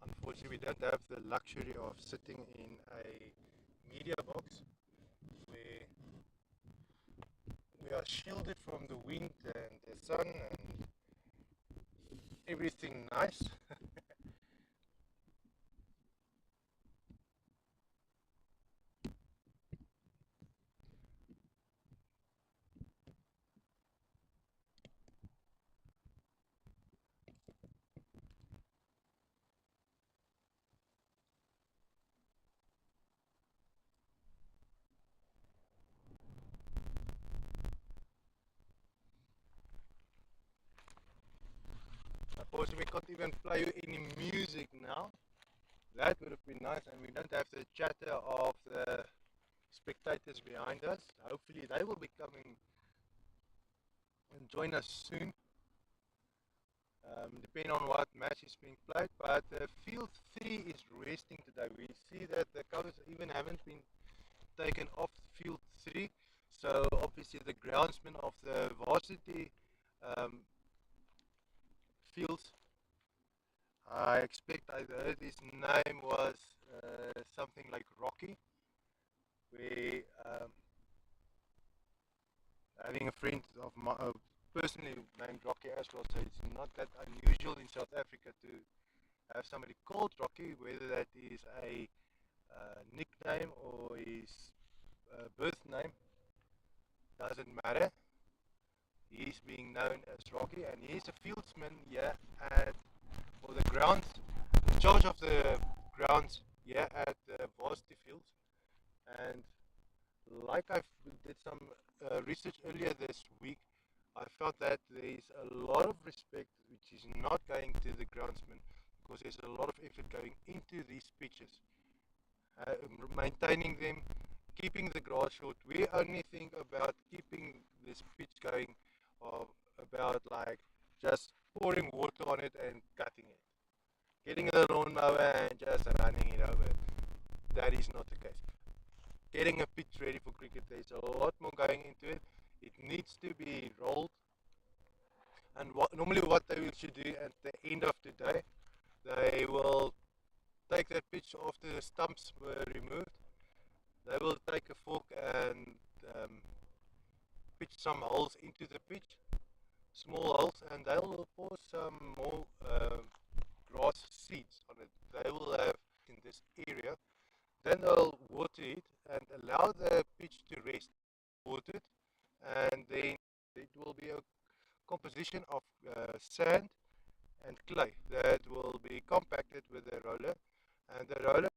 A: Unfortunately, we don't have the luxury of sitting in a media box where we are shielded from the wind and the sun and everything nice. unfortunately we can't even play you any music now. That would have been nice, and we don't have the chatter of the spectators behind us. Hopefully they will be coming and join us soon, depending on what match is being played. But field 3 is resting today. We see that the covers even haven't been taken off field 3, so obviously the groundsman of the varsity fields, I expect I heard his name was something like Rocky. We having a friend of my personally named Rocky as well, so it's not that unusual in South Africa to have somebody called Rocky, whether that is a nickname or his birth name, doesn't matter. He's being known as Rocky, and he's a fieldsman here at, or the grounds, in charge of the grounds here at the varsity fields. And like I did some research earlier this week, I felt that there is a lot of respect which is not going to the groundsman, because there's a lot of effort going into these pitches, maintaining them, keeping the grass short. We only think about keeping this pitch going, or about like just pouring water on it and cutting it, getting a lawnmower and just running it over. That is not the case. Getting a pitch ready for cricket, there's a lot more going into it. It needs to be rolled, and normally what they should do at the end of the day, they will take that pitch after the stumps were removed. They will take a fork and pitch some holes into the pitch, small holes, and they will pour some more grass seeds on it. They will have in this area. Then they'll water it and allow the pitch to rest, watered, and then it will be a composition of sand and clay that will be compacted with a roller, and the roller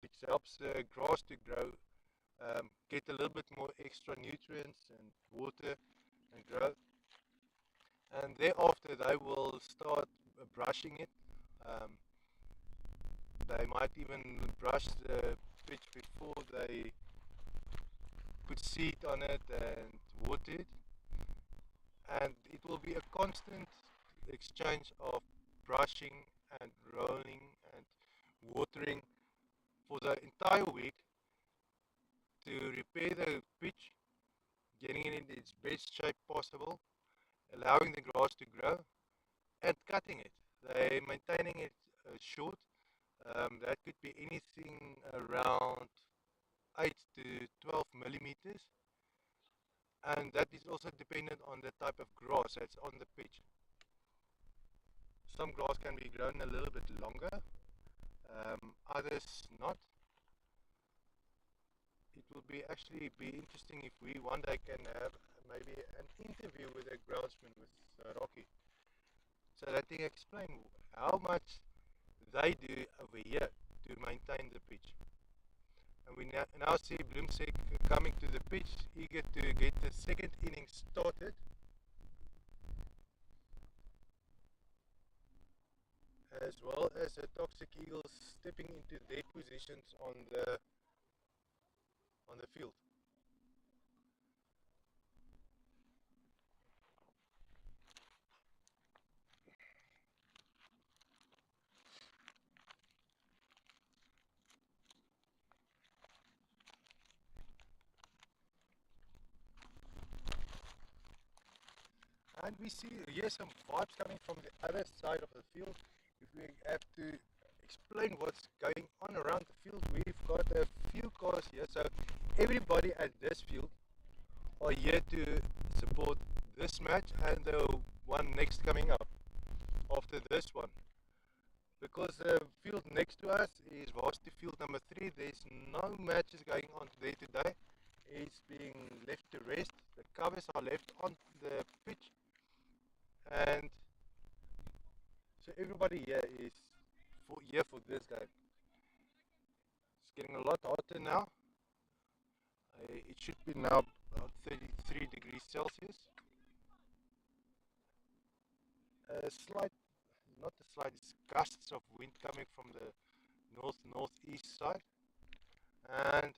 A: which helps the grass to grow, get a little bit more extra nutrients and water and grow. And thereafter they will start brushing it. They might even brush the pitch before they put seed on it and water it. And it will be a constant exchange of brushing and rolling and watering for the entire week to repair the pitch, getting it in its best shape possible, allowing the grass to grow, and cutting it. They're maintaining it short. That could be anything around 8 to 12 millimeters, and that is also dependent on the type of grass that's on the pitch. Some grass can be grown a little bit longer, others not. It will actually be interesting if we one day can have maybe an interview with a groundsman, with Rocky, so that they explain how much they do over here to maintain the pitch. And we now see BLOEMSEC coming to the pitch, eager to get the second innings started. As well as the Toxic Eagles stepping into their positions on the field. And we see here some vibes coming from the other side of the field. If we have to explain what's going on around the field, we've got a few cars here. So everybody at this field are here to support this match and the one next coming up after this one. Because the field next to us is varsity field number 3. There's no matches going on there today. It's being left to rest. The covers are left on the pitch, and so everybody here is here for this game. It's getting a lot hotter now. It should be now about 33 degrees Celsius. A slight, not a slight, it's gusts of wind coming from the north-northeast side. And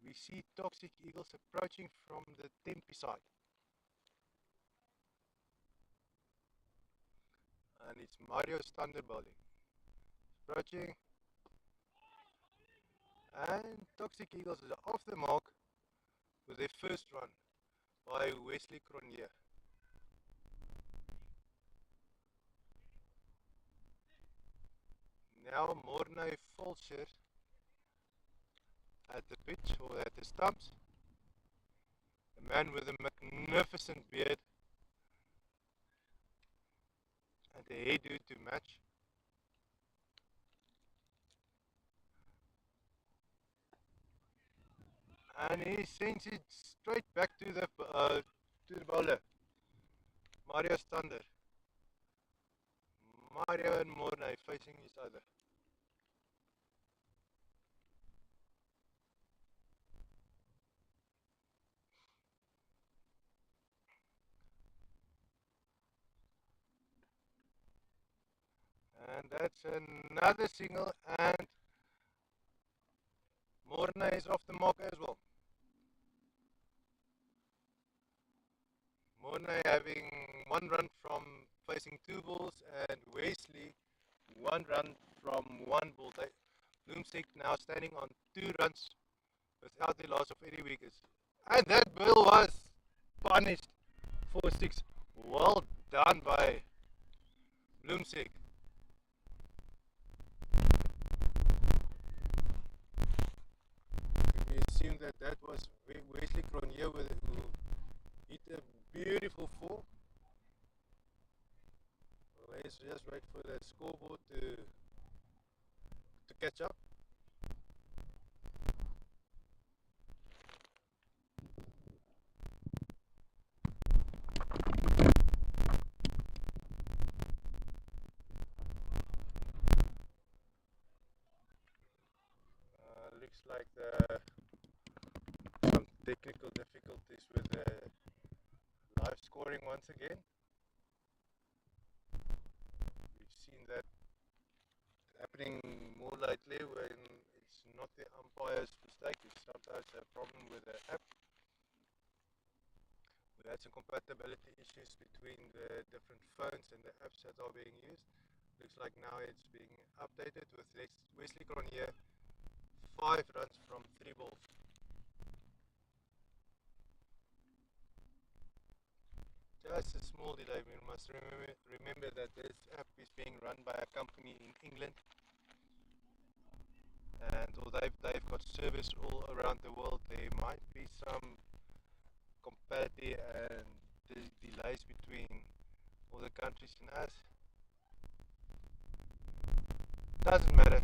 A: we see toxic eagles approaching from the Tempe side. And it's Mario's Thunderbolting approaching. And toxic eagles is off the mark with their first run by Wesley Cronje. Now Morne Fulcher at the pitch or at the stumps. A man with a magnificent beard and a hairdo to match. And he sends it straight back to the bowler, Mario Thunder. Mario and Morne facing each other. And that's another single, and Morne is off the mark as well. Morne having one run from facing two balls, and Wesley one run from one ball. BLOEMSEC now standing on 2 runs without the loss of any wickets. And that ball was punished for 6. Well done by BLOEMSEC. We assume that was Wesley Cronje who hit a beautiful 4. Let's just wait for that scoreboard to catch up. Looks like some technical difficulties with the live scoring once again. We've seen that happening more lately when it's not the umpire's mistake, it's sometimes a problem with the app. We had some compatibility issues between the different phones and the apps that are being used. Looks like now it's being updated with Wesley Cronje 5 runs from 3 balls. Just a small delay. We must remember that this app is being run by a company in England, and although they've got service all around the world, there might be some compatibility and delays between all the countries and us. Doesn't matter.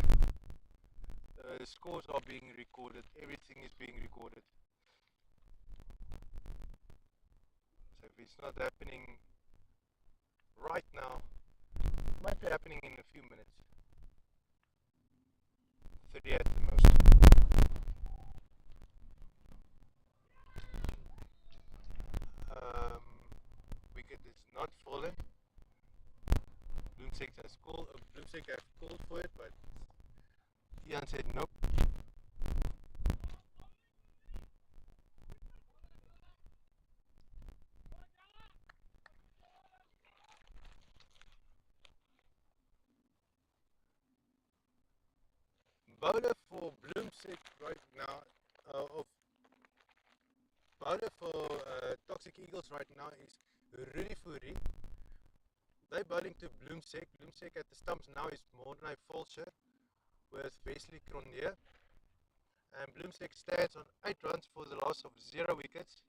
A: The scores are being recorded. Everything is being recorded. So if it's not happening right now, it might be happening in a few minutes. 30 at the most. Wicket is not fallen. BLOEMSEC have called for it, but Ian said nope. Bowler for BLOEMSEC right now, bowler for Toxic Eagles right now is Rudy Fourie. They're bowling to BLOEMSEC. BLOEMSEC at the stumps now is Morne Fulcher with Wesley Cronje. And BLOEMSEC stands on 8 runs for the loss of 0 wickets.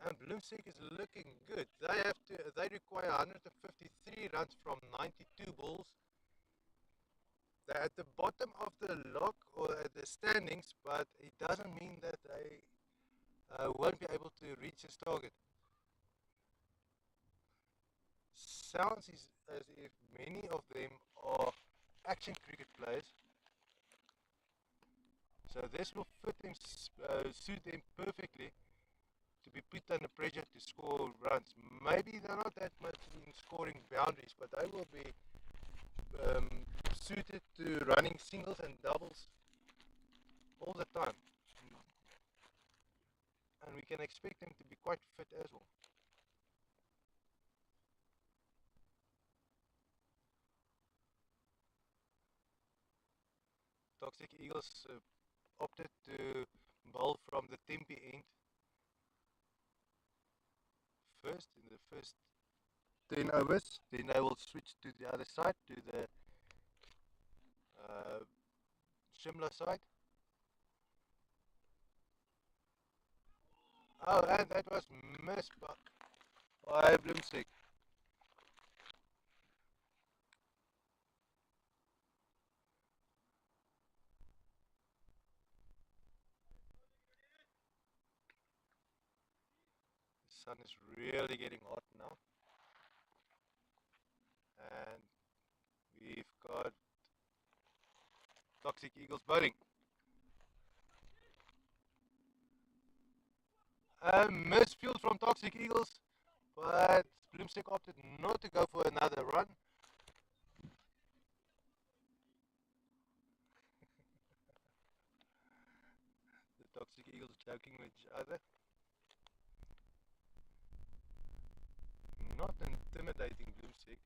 A: And BLOEMSEC is looking good. They require 153 runs from 92 balls. They're at the bottom of the log or the standings, but it doesn't mean that they won't be able to reach this target. Sounds as if many of them are action cricket players. So this will suit them perfectly to be put under pressure to score runs. Maybe they're not that much in scoring boundaries, but they will be um, suited to running singles and doubles all the time. And we can expect them to be quite fit as well. Toxic Eagles opted to bowl from the Tempe end first in the first 10 overs. Then they will switch to the other side, to the uh, Shimla side. Oh, and that was missed by BLOEMSEC. The sun is really getting hot now. And we've got Toxic Eagles bowling. Misfield from Toxic Eagles, but BLOEMSEC opted not to go for another run. The Toxic Eagles joking with each other. Not intimidating BLOEMSEC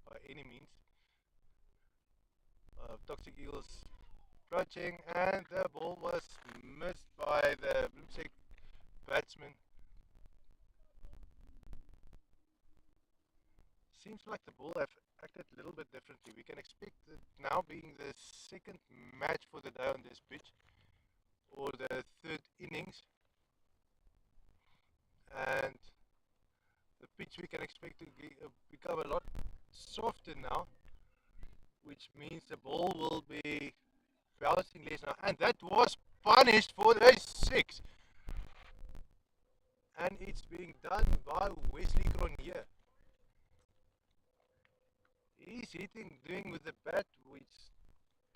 A: by any means. Toxic Eagles approaching, and the ball was missed by the BLOEMSEC batsman. Seems like the ball have acted a little bit differently. We can expect it now being the second match for the day on this pitch, or the third innings, and the pitch we can expect to become a lot softer now, which means the ball will be bouncing less now, and that was punished for a six, and it's being done by Wesley Cronje. He's doing with the bat, which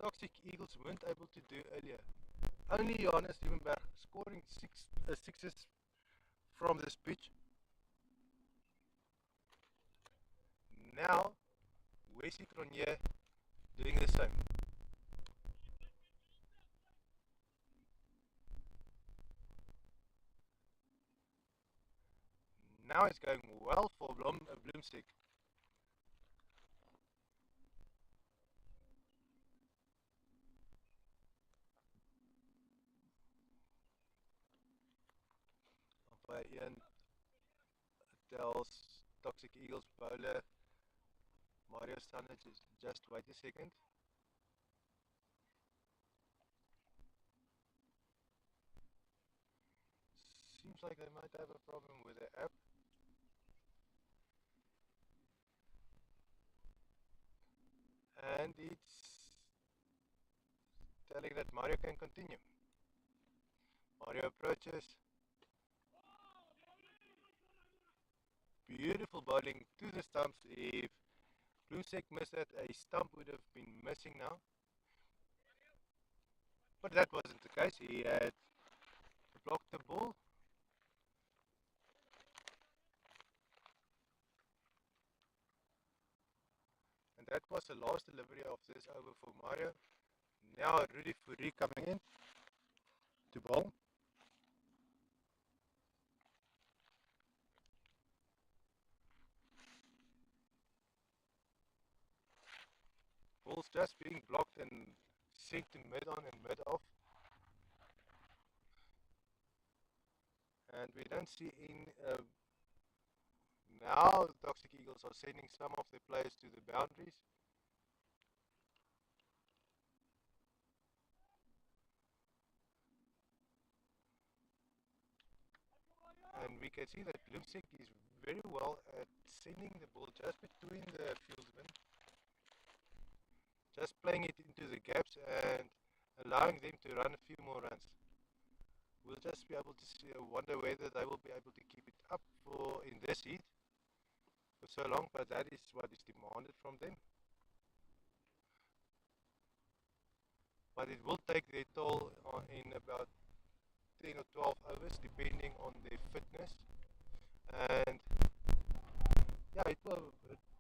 A: Toxic Eagles weren't able to do earlier. Only Johannes Liebenberg scoring sixes from this pitch. Now, Wesley Cronje doing the same. Now it's going well for BLOEMSEC. By Ian tells Toxic Eagles bowler Mario Stannage, just wait a second. Seems like they might have a problem with the app. And it's telling that Mario can continue. Mario approaches. Beautiful bowling to the stumps. If BLOEMSEC missed that, a stump would have been missing now. But that wasn't the case. He had blocked the ball. And that was the last delivery of this over for Mario. Now Rudy Fourie coming in to bowl. Ball's just being blocked and sent to mid on and mid off. And we don't see in now the Toxic Eagles are sending some of their players to the boundaries. And we can see that BLOEMSEC is very well at sending the ball just between the fieldsmen, just playing it into the gaps and allowing them to run a few more runs. We'll just be able to see, wonder whether they will be able to keep it up for in this heat for so long, but that is what is demanded from them. but it will take their toll in about 10 or 12 overs depending on their fitness. And yeah, it will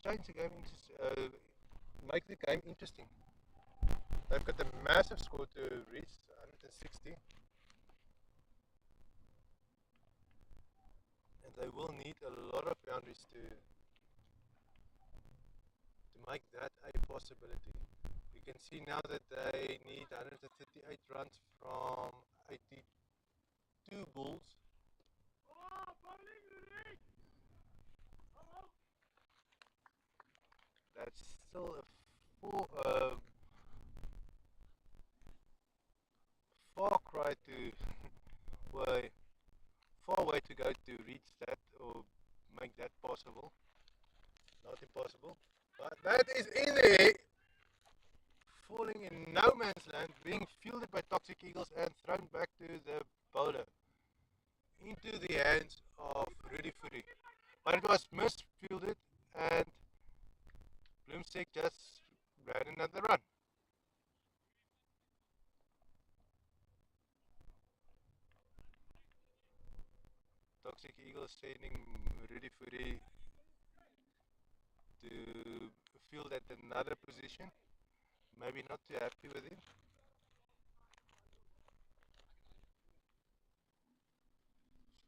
A: change the game, make the game interesting. They've got a massive score to reach, 160, and they will need a lot of boundaries to make that a possibility. We can see now that they need 138 runs from 82 balls. That's still a far cry to way, far way to go to reach that or make that possible. Not impossible, but that is in there, falling in no man's land, being fielded by Toxic Eagles and thrown back to the bowler into the hands of Rudy Furi. But it was misfielded and BLOEMSEC just ran another run. Toxic Eagles sending Rudy Furi to field at another position. Maybe not too happy with him.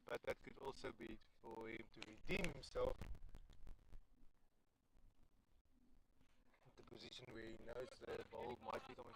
A: But that could also be for him to redeem himself at the position where he knows the ball might be coming.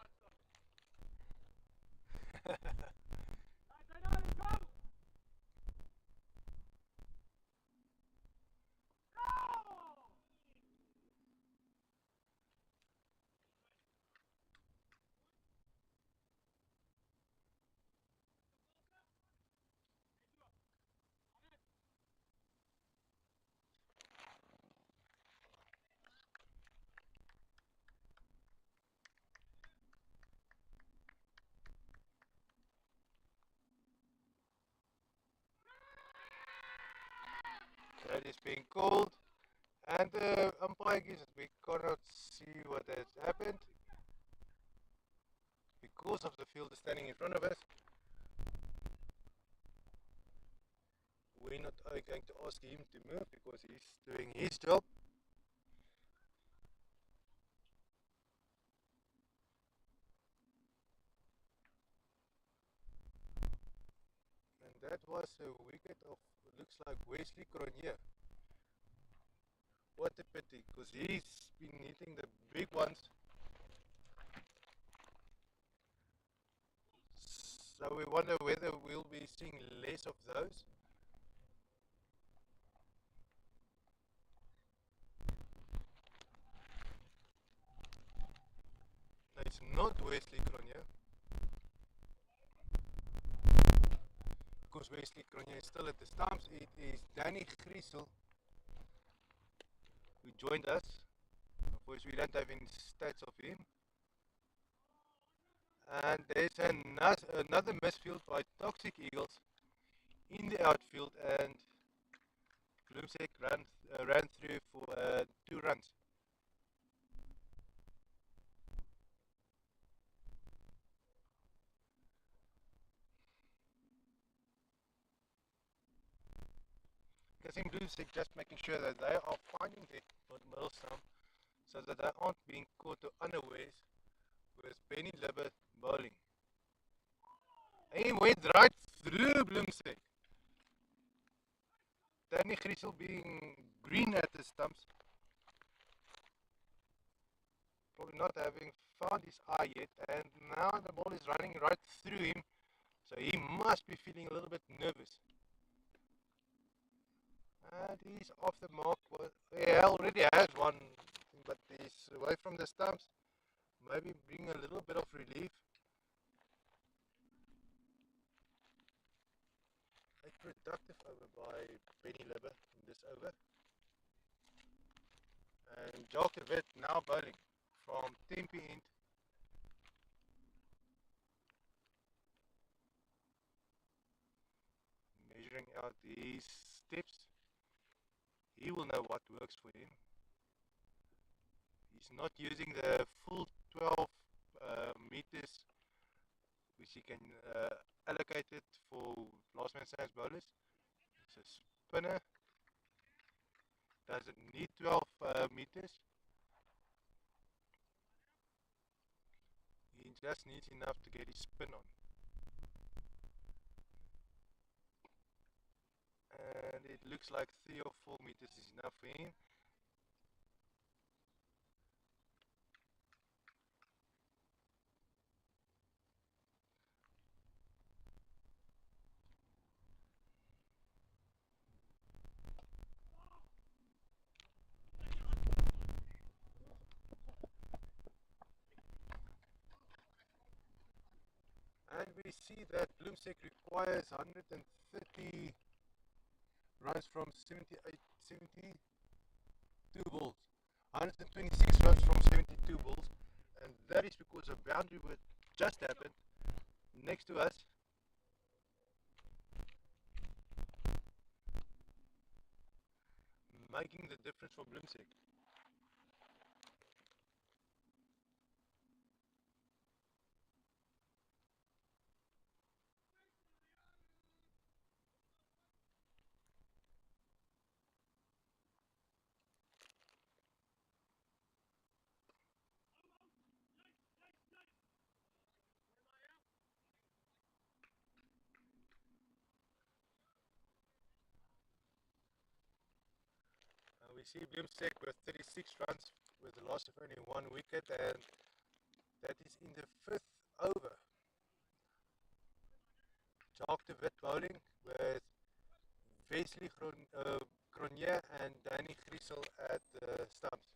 A: That is being called, and the umpire gives it. We cannot see what has happened because of the fielder standing in front of us. We're not going to ask him to move because he's doing his job. And that was a wicket of, looks like, Wesley Cronje. What a pity, because he's been hitting the big ones. So we wonder whether we'll be seeing less of those. No, it's not Wesley Cronje, because Wesley Cronje is still at the stumps. It is Danny Griesel who joined us. Of course, we don't have any stats of him. And there's another misfield by Toxic Eagles in the outfield, and BLOEMSEC ran through for 2 runs. Cassim BLOEMSEC just making sure that they are finding the middle stump so that they aren't being caught unawares with Benny Libber bowling. And he went right through BLOEMSEC. Danny Griesel being green at the stumps, probably not having found his eye yet, and now the ball is running right through him, so he must be feeling a little bit nervous. And he's off the mark. Well, he already has one, but he's away from the stumps. Maybe bring a little bit of relief. A productive over by Benny Libber in this over. And Jacques de Wit now bowling from Tempe end. Measuring out his steps. He will know what works for him. He's not using the full 12 meters which he can allocate it for last man stands bowlers. It's a spinner, doesn't need 12 meters, he just needs enough to get his spin on. And it looks like 3 or 4 meters is enough for him. And we see that BLOEMSEC requires 130 runs from 72 balls. 126 runs from 72 balls. And that is because a boundary would just happened next to us. Making the difference for BLOEMSEC. We see BLOEMSEC with 36 runs with the loss of only 1 wicket, and that is in the 5th over. Jacques de Wit bowling with Wesley Cronje and Danny Griesel at the stumps.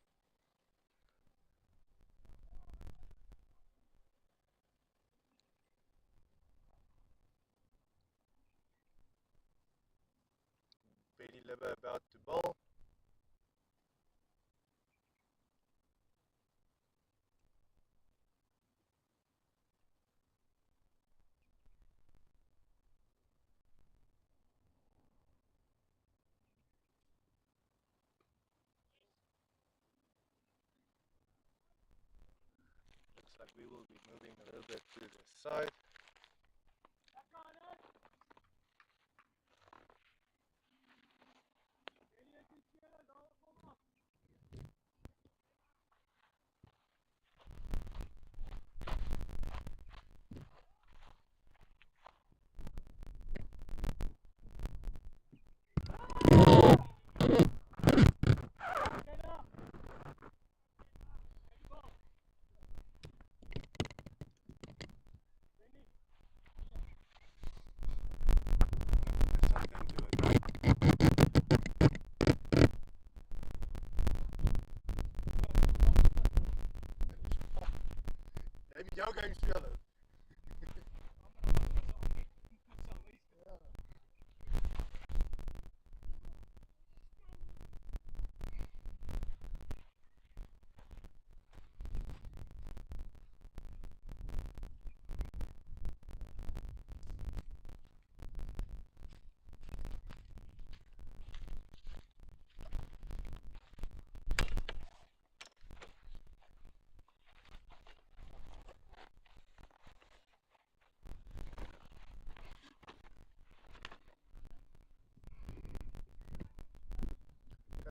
A: Benny Libber about to bowl. Looks like we will be moving a little bit to the side. Maybe jouw game spelen.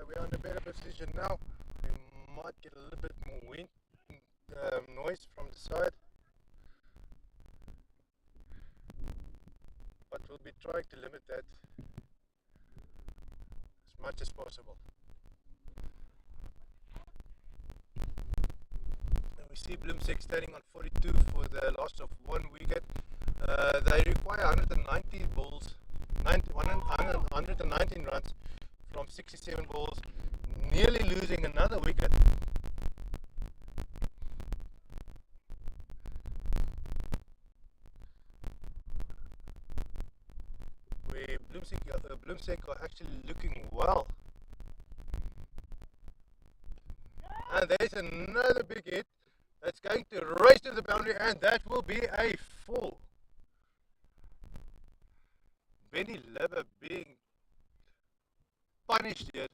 A: We're in a better position now. We might get a little bit more wind noise from the side, but we'll be trying to limit that as much as possible. And we see BLOEMSEC standing on 42 for the loss of 1 wicket. They require 119 balls, 119 runs from 67 balls, nearly losing another wicket. Where BLOEMSEC are actually looking well. And there's another big hit that's going to race to the boundary, and that will be a 4. Benny Libber being punished here.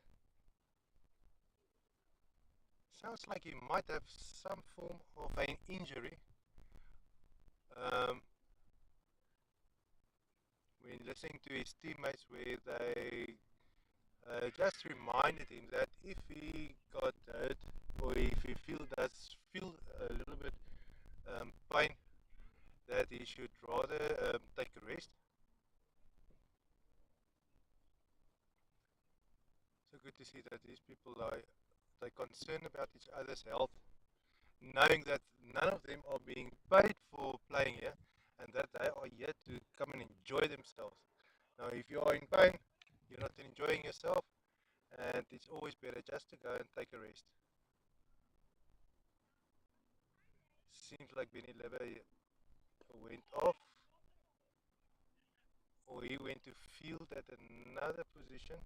A: Sounds like he might have some form of an injury. been listening to his teammates where they just reminded him that if he got hurt or if he does feel a little bit pain, that he should rather take a rest. So good to see that these people are concerned about each other's health, knowing that none of them are being paid for playing here and that they are here to come and enjoy themselves. Now, if you are in pain, you're not enjoying yourself, and it's always better just to go and take a rest. Seems like Benny Lever went off, or he went to field at another position.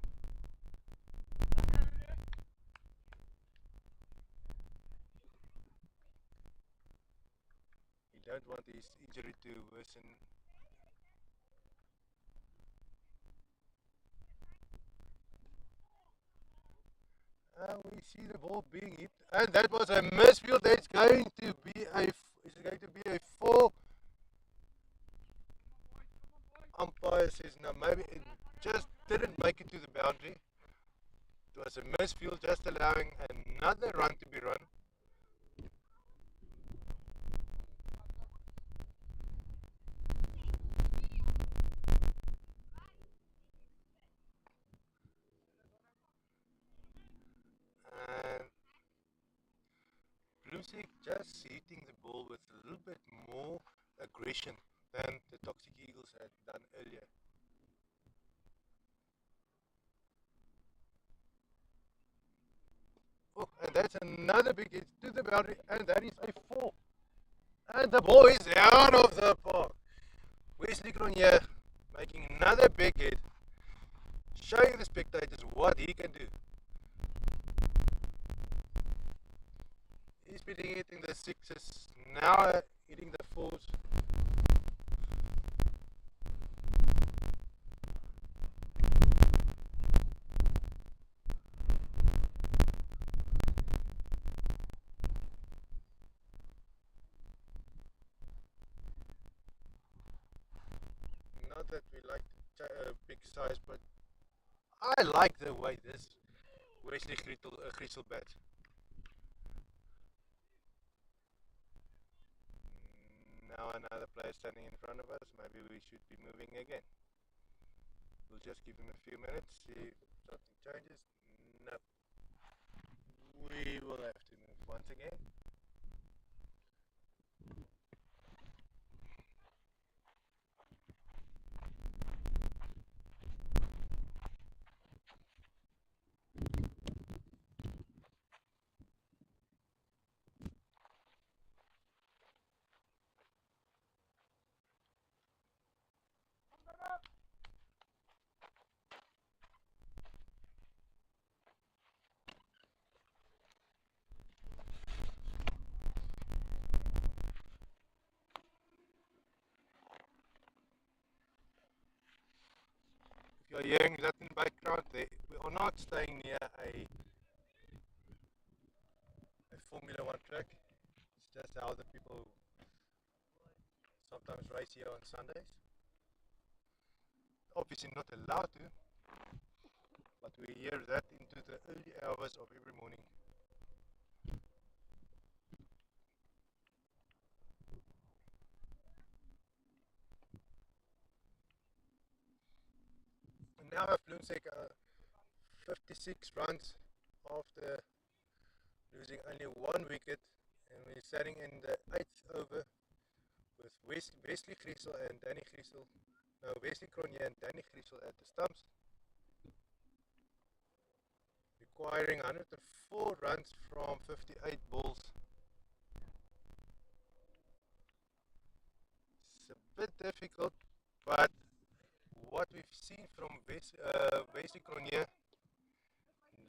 A: You don't want his injury to worsen. We see the ball being hit, and that was a misfield. That's going to be a four. Umpire says no, maybe it just didn't make it to the boundary. It was a misfield, just allowing another run to be run. And BLOEMSEC just hitting the ball with a little bit more aggression than the Toxic Eagles had done earlier. Oh, and that's another big hit to the boundary, and that is a four. And the ball is out of the park. Wesley Cronje making another big hit, showing the spectators what he can do. He's been hitting the sixes, now hitting the fours. Not that we like big size, but I like the way this Wesley Griesel bats. Now another player standing in front of us. Maybe we should be moving again. We'll just give him a few minutes, see if something changes. No. We will have to move once again. If you're hearing that in the background, we are not staying near a Formula One track. It's just how the people sometimes race here on Sundays. Obviously not allowed to, but we hear that into the early hours of every morning. And now have BLOEMSEC 56 runs after losing only one wicket, and we're sitting in the 8th over with Wesley Griesel and Danny Griesel. No, Wesley Cronje and Danny Griesel at the stumps, requiring 104 runs from 58 balls. It's a bit difficult, but what we've seen from Wesley Cronje,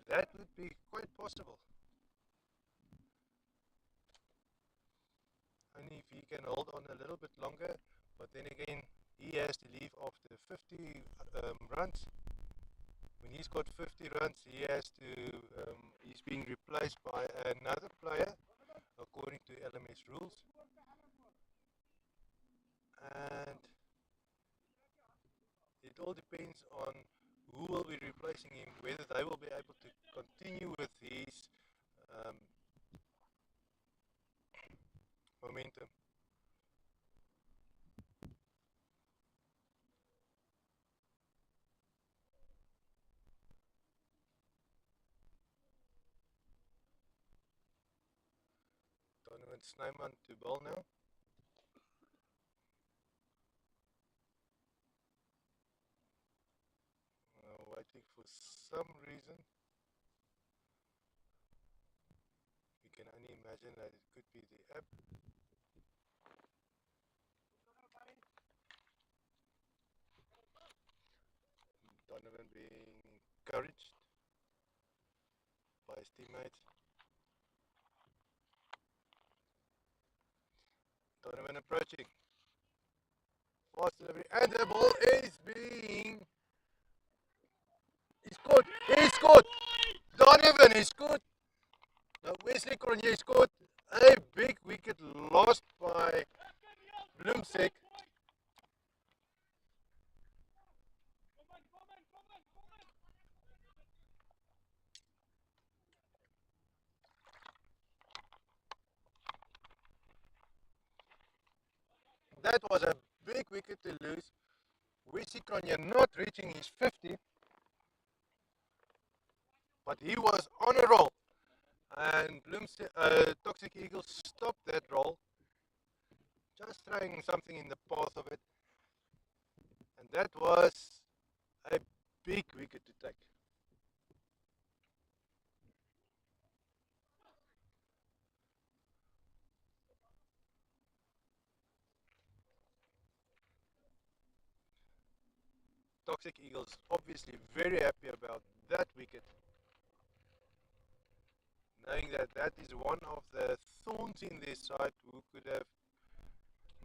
A: that would be quite possible. Only if he can hold on a little bit longer, but then again, he has to leave after 50 runs. When he's got 50 runs, he's being replaced by another player according to LMS rules. And it all depends on who will be replacing him, whether they will be able to continue with his momentum. Donovan Snyman to ball now. Waiting for some reason. We can only imagine that it could be the app. Donovan being encouraged by his teammates. Donovan approaching. Fast delivery. And the ball is being... He scored! He scored! Donovan, he scored! Now Wesley Cronje scored a big wicket lost by BLOEMSEC. That was a big wicket to lose. Wesley Cronje not reaching his 50, but he was on a roll. And Toxic Eagles stopped that roll, just throwing something in the path of it. And that was a big wicket to take. Toxic Eagles obviously very happy about that wicket, knowing that that is one of the thorns in their side who could have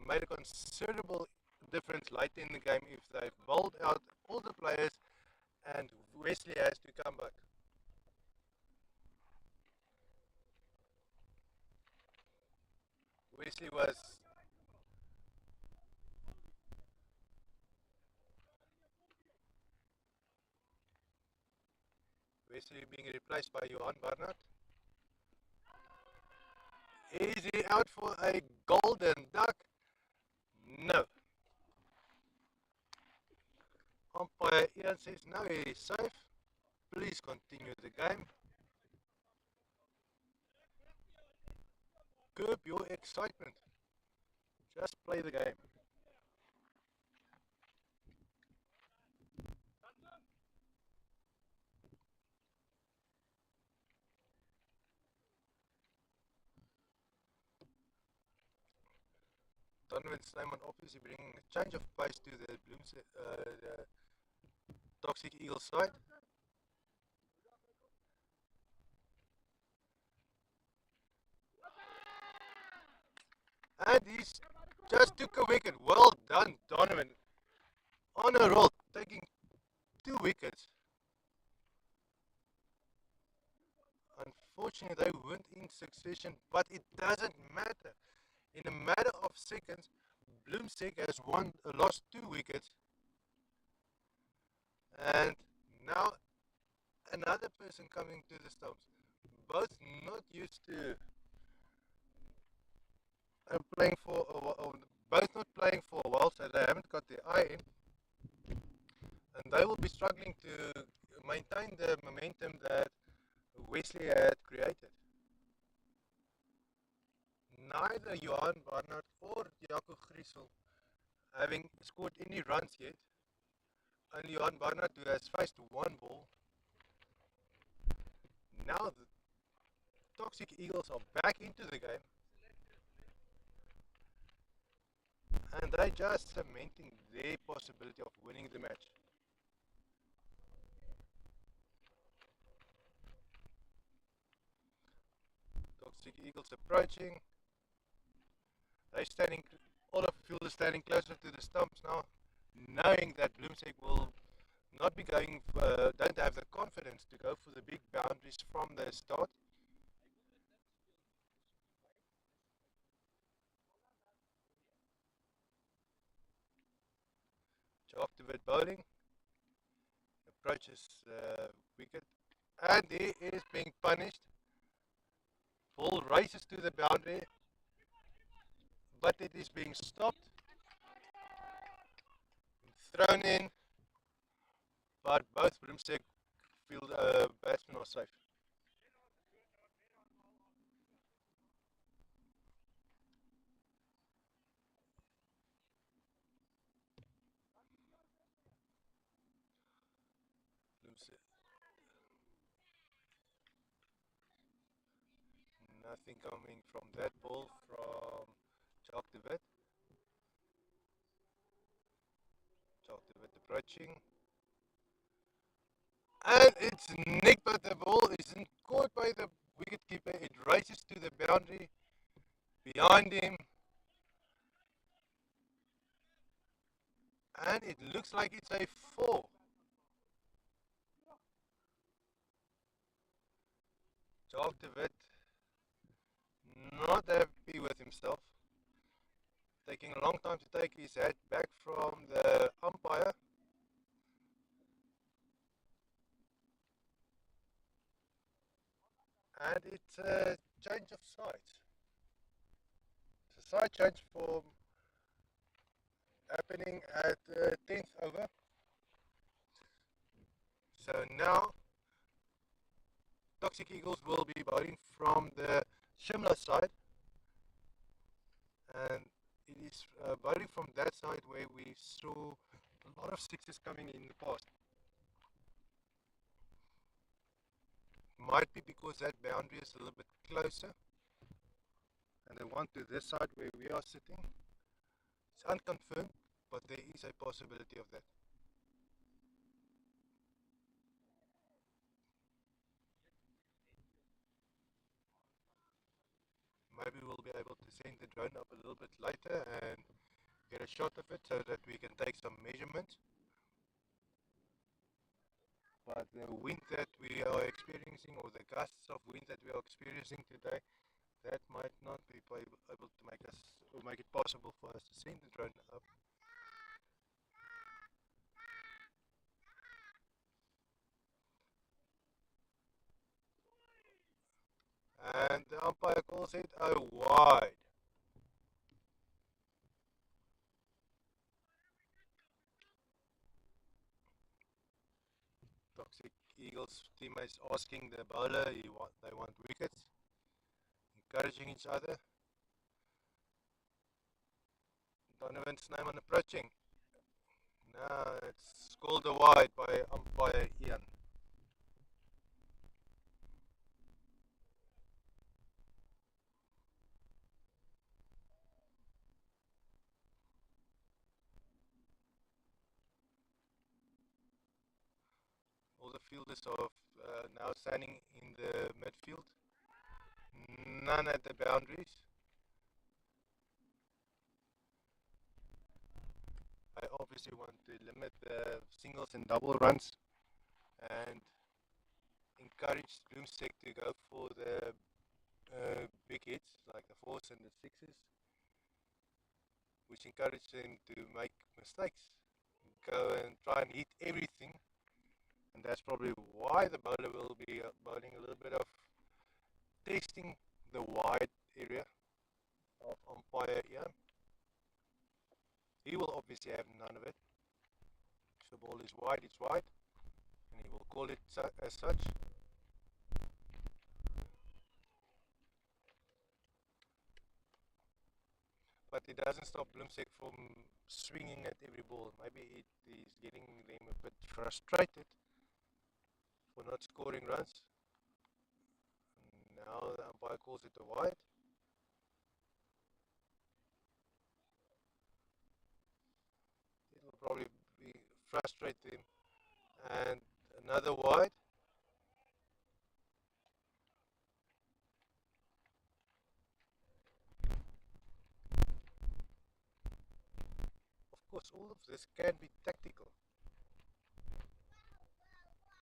A: made a considerable difference late in the game if they bowled out all the players and Wesley has to come back. Wesley was being replaced by Johan Barnard. Is he out for a golden duck? No. Umpire Ian says no, he is safe. Please continue the game. Curb your excitement. Just play the game. Donovan Snyman obviously bringing a change of pace to the the Toxic Eagles side. And he just took a wicket. Well done, Donovan. On a roll, taking 2 wickets. Unfortunately, they weren't in succession, but it doesn't matter. In a matter of seconds, BLOEMSEC has lost 2 wickets. And now another person coming to the stumps. Both not used to playing for, both not playing for a while, so they haven't got their eye in. And they will be struggling to maintain the momentum that Wesley had created. Neither Johan Barnard or Jaco Griesel having scored any runs yet. Only Johan Barnard who has faced 1 ball. Now the Toxic Eagles are back into the game. And they're just cementing their possibility of winning the match. Toxic Eagles approaching. They're standing, all of the field is standing closer to the stumps now, knowing that BLOEMSEC will not be going, don't have the confidence to go for the big boundaries from the start. After bowling, approaches the wicket, and he is being punished. Ball races to the boundary, but it is being stopped, thrown in, but both BLOEMSEC field batsmen are safe. BLOEMSEC, nothing coming from that ball from Chalk de Wit. Chalk de Wit approaching. And it's nicked, but the ball isn't caught by the wicketkeeper. It races to the boundary behind him. And it looks like it's a 4. Chalk de Wit not happy with himself. Taking a long time to take his hat back from the umpire. And it's a change of sides. It's a side change for happening at the 10th over. So now Toxic Eagles will be bowling from the Shimla side, and it is bowling from that side where we saw a lot of sixes coming in the past. Might be because that boundary is a little bit closer, and they want to this side where we are sitting. It's unconfirmed, but there is a possibility of that. Maybe we'll be able to send the drone up a little bit later and get a shot of it so that we can take some measurements. But the wind that we are experiencing, or the gusts of wind that we are experiencing today, that might not be able to make us, or make it possible for us to send the drone up. And the umpire calls it a wide. Toxic Eagles teammates asking the bowler, they want wickets, encouraging each other. Donovan's name on approaching. No, it's called a wide by umpire Ian. All the fielders are now standing in the midfield. None at the boundaries. I obviously want to limit the singles and double runs and encourage BLOEMSEC to go for the big hits like the 4s and the 6s, which encourage them to make mistakes, go and try and hit everything, and that's probably why the bowler will be bowling a little bit of testing the wide area of umpire Ian. He will obviously have none of it. If the ball is wide, it's wide, and he will call it as such. But it doesn't stop BLOEMSEC from swinging at every ball. Maybe it is getting them a bit frustrated for not scoring runs. Now the umpire calls it a wide. It will probably be frustrate them. And another wide. Of course, all of this can be tactical.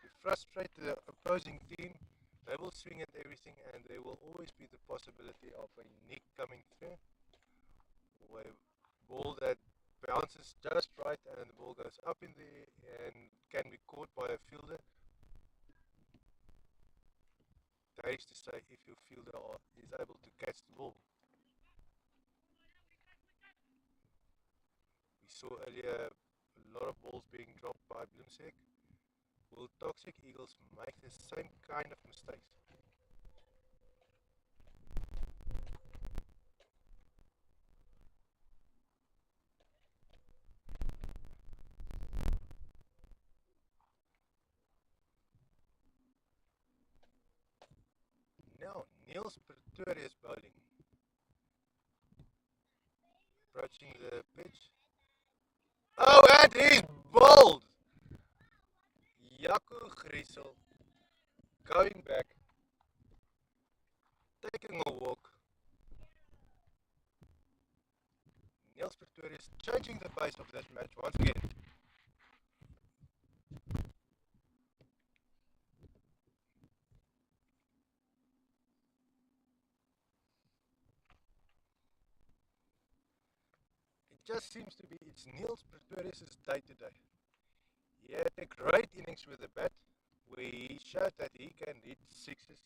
A: To frustrate the opposing team, they will swing at everything, and there will always be the possibility of a nick coming through, or a ball that bounces just right and the ball goes up in the air and can be caught by a field fielder is able to catch the ball. We saw earlier a lot of balls being dropped by BLOEMSEC. Will Toxic Eagles make the same kind of mistakes? Now, Niels Pretorius bowling. Approaching the pitch. Oh, and he's bowled! Jaco Griesel going back, taking a walk. Niels Pretorius changing the pace of this match once again. It just seems to be it's Niels Pretorius' day today. He had a great innings with the bat, where he showed that he can hit sixes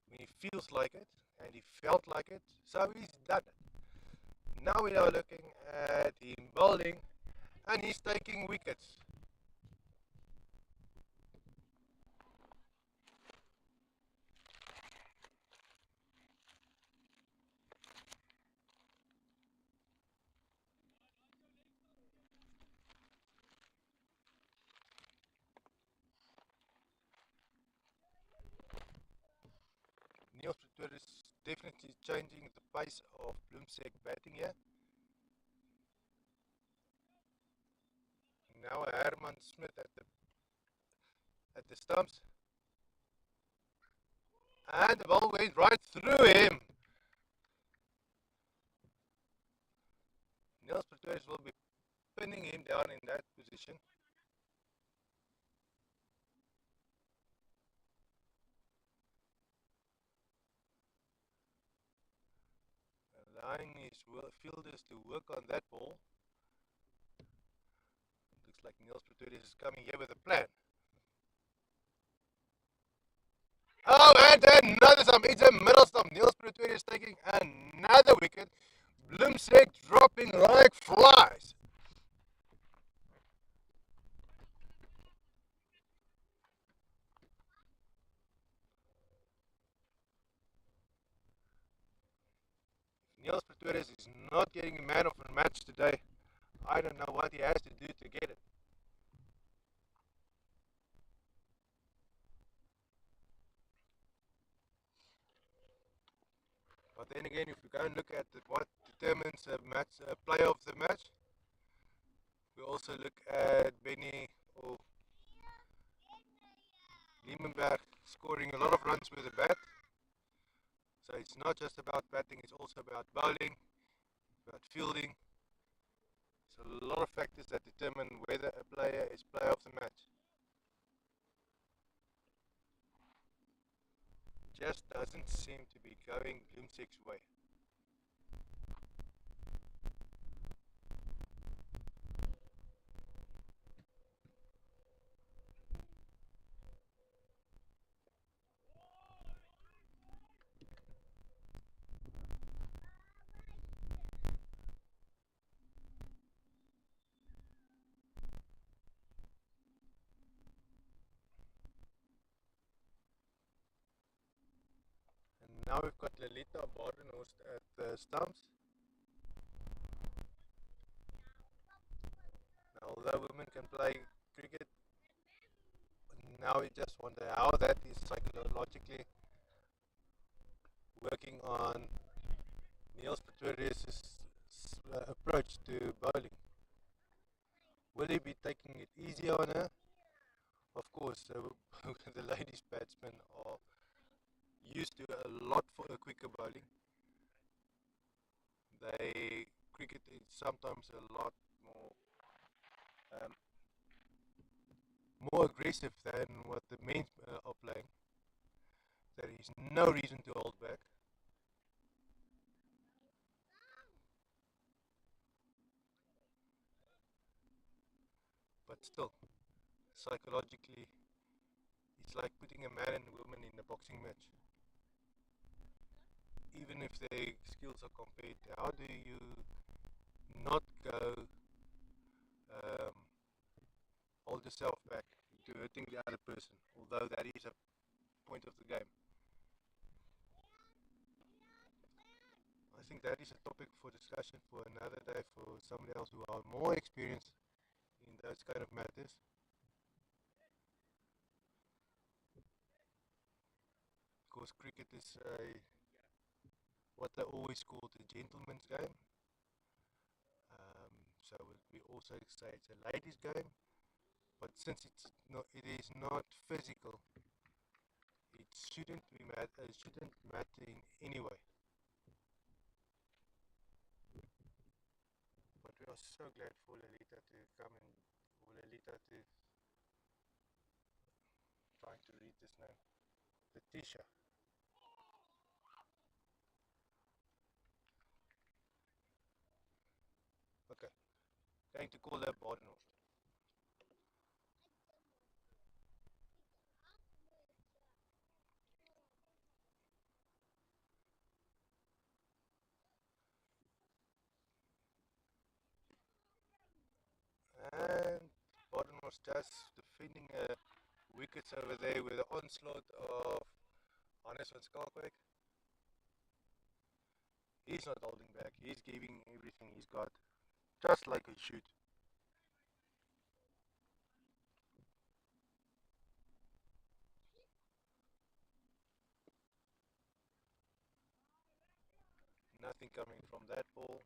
A: when he feels like it, and he felt like it, so he's done it. Now we are looking at him bowling, and he's taking wickets. Niels Pretorius definitely changing the pace of BLOEMSEC batting here. Now Herman Smith at the stumps. And the ball went right through him. Niels Pretorius will be pinning him down in that position. Allowing his fielders to work on that ball. Looks like Niels Pretorius is coming here with a plan. Oh, and another stump. It's a middle stump. Niels Pretorius taking another wicket. BLOEMSEC dropping like flies. Niels Pretorius is not getting a man of the match today. I don't know what he has to do to get it. But then again, if we go and look at what determines a match, player of the match, we also look at Benny or Liemenberg scoring a lot of runs with the bat. So it's not just about batting, it's also about bowling, about fielding. So a lot of factors that determine whether a player is player of the match. Just doesn't seem to be going BLOEMSEC's way. And now we've got Lelita Badenhorst at the stumps. Now, although women can play cricket, now we just wonder how that is psychologically working on Niels Pretorius' approach to bowling. Will he be taking it easy on her? Of course, the ladies batsmen are used to a lot for a quicker bowling. They cricket is sometimes a lot um, more aggressive than what the men are playing. There is no reason to hold back. But still, psychologically, it's like putting a man and a woman in a boxing match. even if their skills are compared. How do you not go um, hold yourself back to hurting the other person, although that is a point of the game? I think that is a topic for discussion for another day for somebody else who are more experienced in those kind of matters. Because cricket is what they always call the gentleman's game. So we also say it's a ladies' game, but since it is not physical, it shouldn't matter in any way. But we are so glad for Lelita to come and for Lelita to trying to read this name, Letitia. Okay, going to call her Bardenhof. And Barden was just defending wickets over there with the onslaught of Hannes van Skalkwyk. He's not holding back. He's giving everything he's got, just like he should. Nothing coming from that ball.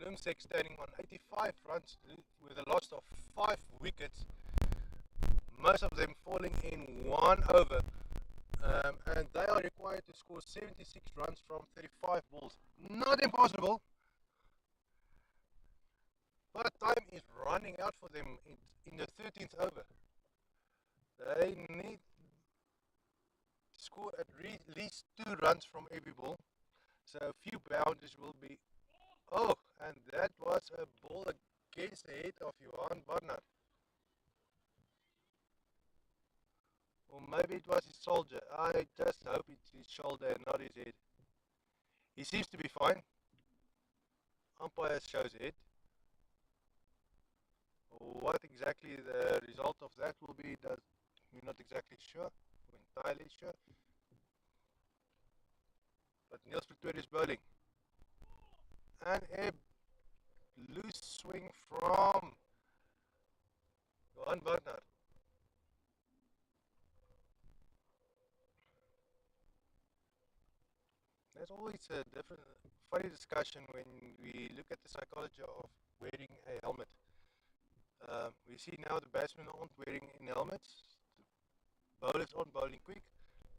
A: BLOEMSEC standing on 85 runs with a loss of 5 wickets, most of them falling in 1 over. And they are required to score 76 runs from 35 balls. Not impossible, but time is running out for them in the 13th over. They need to score at least 2 runs from every ball, so a few boundaries will be. Oh, and that was a ball against the head of Johan Barnard. Or maybe it was his shoulder. I just hope it's his shoulder and not his head. He seems to be fine. Umpire shows it. What exactly the result of that will be, we're not exactly sure. We're entirely sure. But Niels Pretorius bowling. And a loose swing from Johan Barnard. There's always a different, funny discussion when we look at the psychology of wearing a helmet. We see now the batsmen aren't wearing any helmets. The bowlers aren't bowling quick.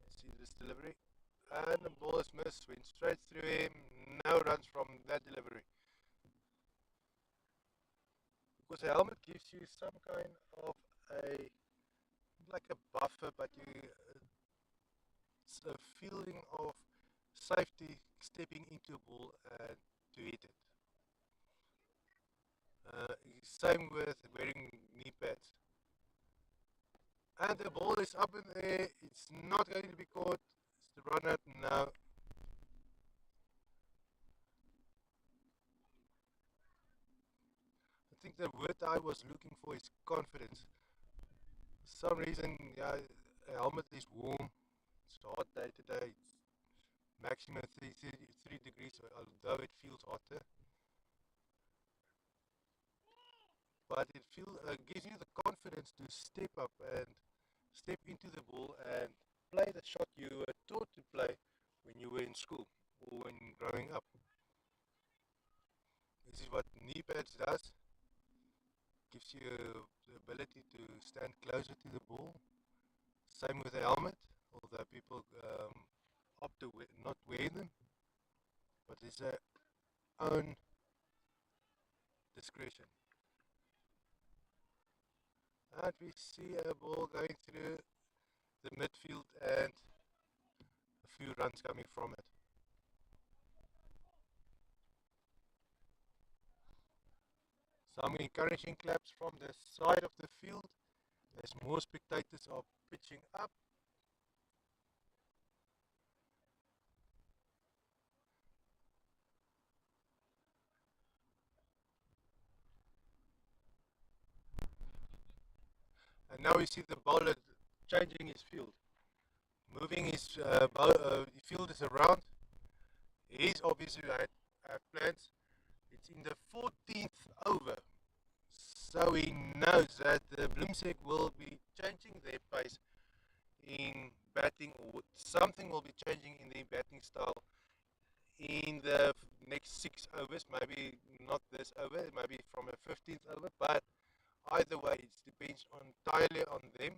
A: Let's see this delivery. And the ball is missed, went straight through him. No runs from that delivery. Because a helmet gives you some kind of like a buffer, but it's a feeling of safety stepping into a ball and to hit it. Same with wearing knee pads. And the ball is up in the air. It's not going to be caught. It's the run out now. I think the word I was looking for is confidence. For some reason, yeah, a helmet is warm. It's a hot day today. It's maximum 3 degrees, although it feels hotter. But gives you the confidence to step up and step into the ball and play the shot you were taught to play when you were in school or when growing up. This is what knee pads does. Gives you the ability to stand closer to the ball. Same with the helmet, although people opt to not wear them, but it's their own discretion. And we see a ball going through the midfield and a few runs coming from it. Some encouraging claps from the side of the field as more spectators are pitching up. And now we see the bowler changing his field, moving his fielders around. He's obviously had plans. It's in the 14th over, so he knows that the BLOEMSEC will be changing their pace in batting, or something will be changing in their batting style in the next 6 overs. Maybe not this over, maybe from a 15th over, but either way, it depends entirely on them.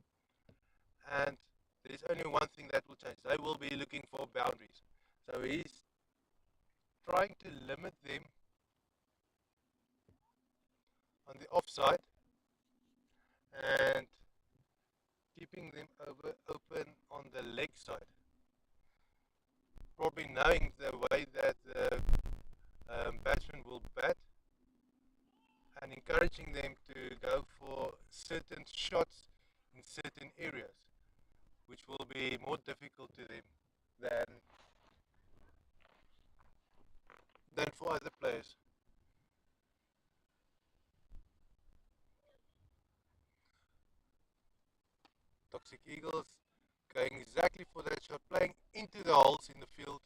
A: And there's only one thing that will change. They will be looking for boundaries. So he's trying to limit them on the offside and keeping them open on the leg side. Probably knowing the way that the batsman will bat and encouraging them to go for certain shots in certain areas, which will be more difficult to them than for other players. Toxic Eagles going exactly for that shot, playing into the holes in the field,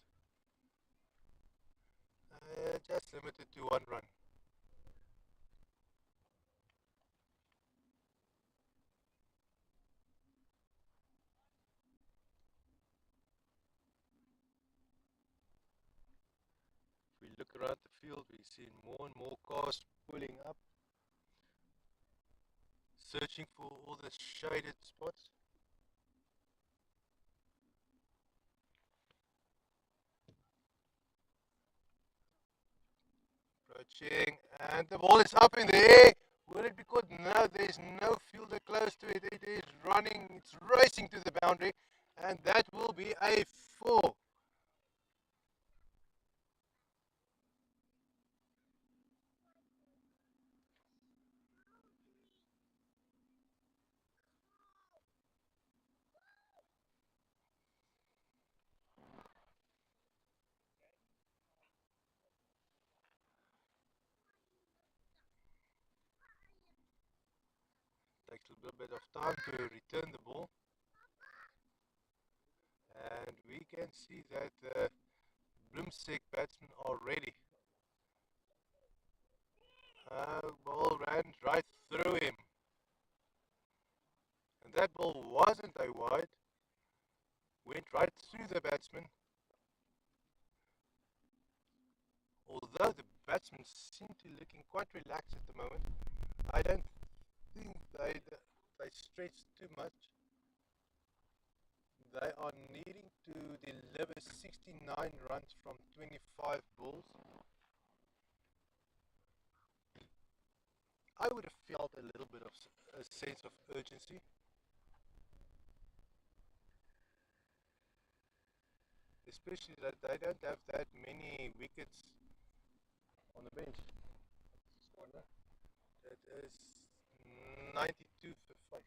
A: just limited to 1 run. If we look around the field, we see more and more cars pulling up, searching for all the shaded spots. Approaching, and the ball is up in the air. Will it be caught? No, there's no fielder close to it. It is running, it's racing to the boundary, and that will be a 4. Takes a little bit of time to return the ball, and we can see that the BLOEMSEC batsmen are ready. Ball ran right through him, and that ball wasn't a wide, went right through the batsman. Although the batsmen seem to be looking quite relaxed at the moment, I don't think they stretch too much. They are needing to deliver 69 runs from 25 balls. I would have felt a little bit of a sense of urgency, especially that they don't have that many wickets on the bench. It is 92 for 5.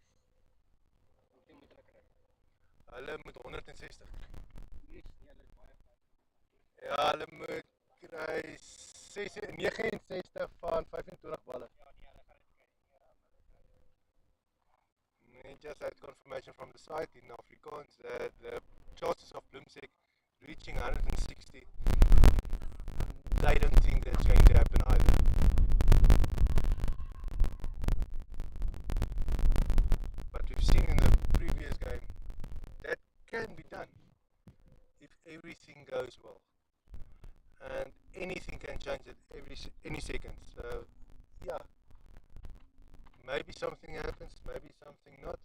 A: Hulle moet 160. Ja, hulle moet kry 69 van 25 balle. We just had confirmation from the site in Afrikaans that the chances of BLOEMSEC reaching 160, they don't think that's going to happen either. But we've seen in the previous game that can be done if everything goes well, and anything can change at any second. So yeah, maybe something happens, maybe something not.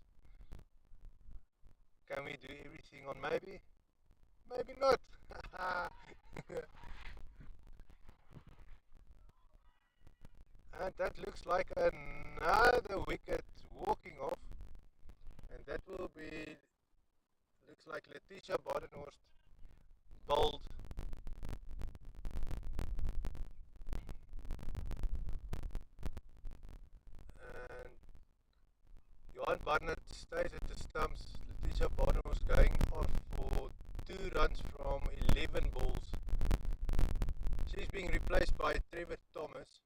A: Can we do everything on maybe? Maybe not. And that looks like another wicket walking off, and that will be, looks like Letitia Badenhorst bowled Barnett stays at the stumps. Letitia Barnett was going off for 2 runs from 11 balls. She's being replaced by Trevor Thomas.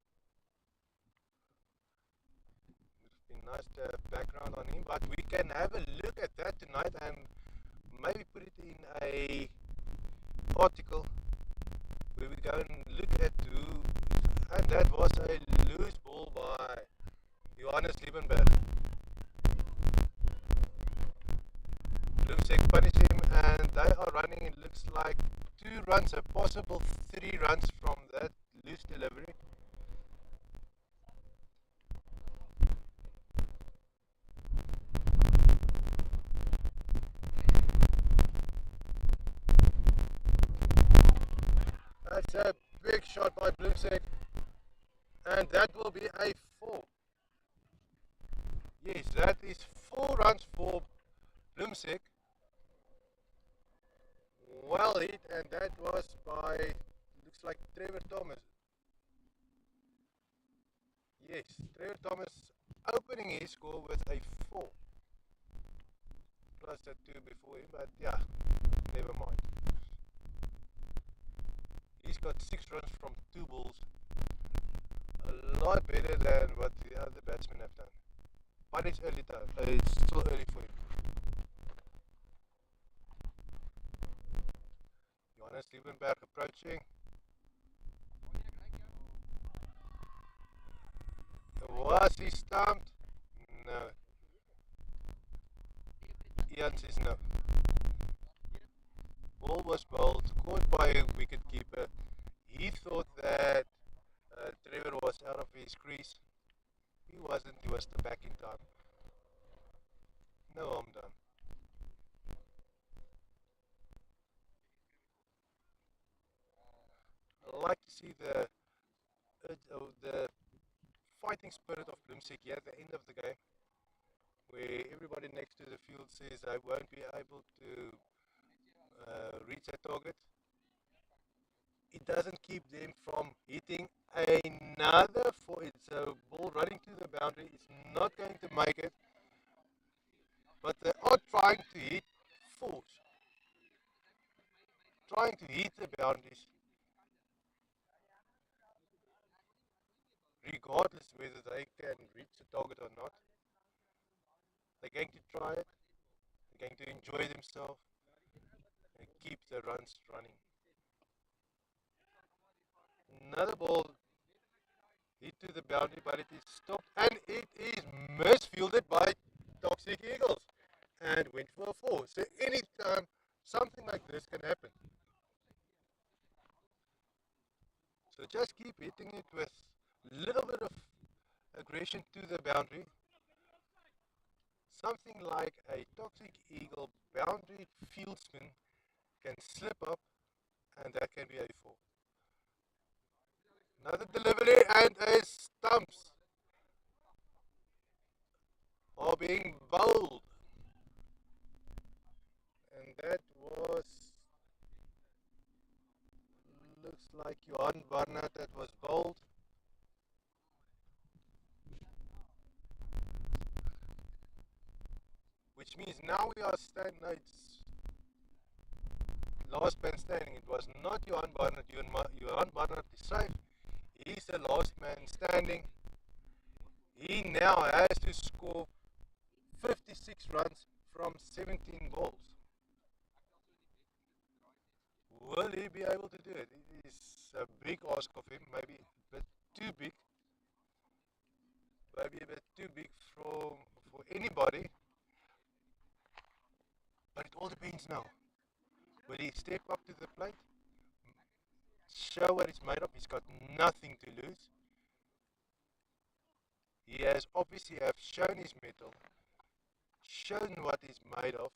A: It would be nice to have background on him, but we can have a look at that tonight and maybe put it in a article where we go and look at who, and that was a loose ball by Johannes Liebenberg. BLOEMSEC punish him and they are running, it looks like 2 runs, a possible 3 runs from that loose delivery. That's a big shot by BLOEMSEC, and that will be a 4. Yes, that is 4 runs for BLOEMSEC. Well hit, and that was by, looks like Trevor Thomas. Yes, Trevor Thomas opening his score with a 4. Plus that 2 before him, but yeah, never mind. He's got 6 runs from 2 balls. A lot better than what the other batsmen have done. But it's early time. It's still early for him. Johannes Liebenberg approaching. Was he stumped? No. Ian says no. Ball was bowled, caught by a wicket keeper. He thought that Trevor was out of his crease. He wasn't, he was back in time. No harm done. I like to see the fighting spirit of BLOEMSEC here at the end of the game, where everybody next to the field says I won't be able to reach that target. It doesn't keep them from hitting another 4. It's a ball running to the boundary. It's not going to make it, but they are trying to hit 4s, trying to hit the boundaries, regardless whether they can reach the target or not. They're going to try it, they're going to enjoy themselves and keep the runs running. Another ball hit to the boundary, but it is stopped and it is misfielded by Toxic Eagles and went for a 4. So anytime something like this can happen. So just keep hitting it with a little bit of aggression to the boundary. Something like a Toxic Eagle boundary fieldsman can slip up and that can be a 4. Another delivery and a stumps are being bowled. And that was, looks like Johan Barnett that was bowled. Which means now we are standing, no, it's last man standing. It was not Johan Barnett. Johan Barnett is safe. He's the last man standing. He now has to score 56 runs from 17 balls. Will he be able to do it? It is a big ask of him, maybe a bit too big. Maybe a bit too big for anybody. But it all depends now. Will he step up to the plate? Show what he's made of. He's got nothing to lose. He has obviously have shown his mettle, shown what he's made of.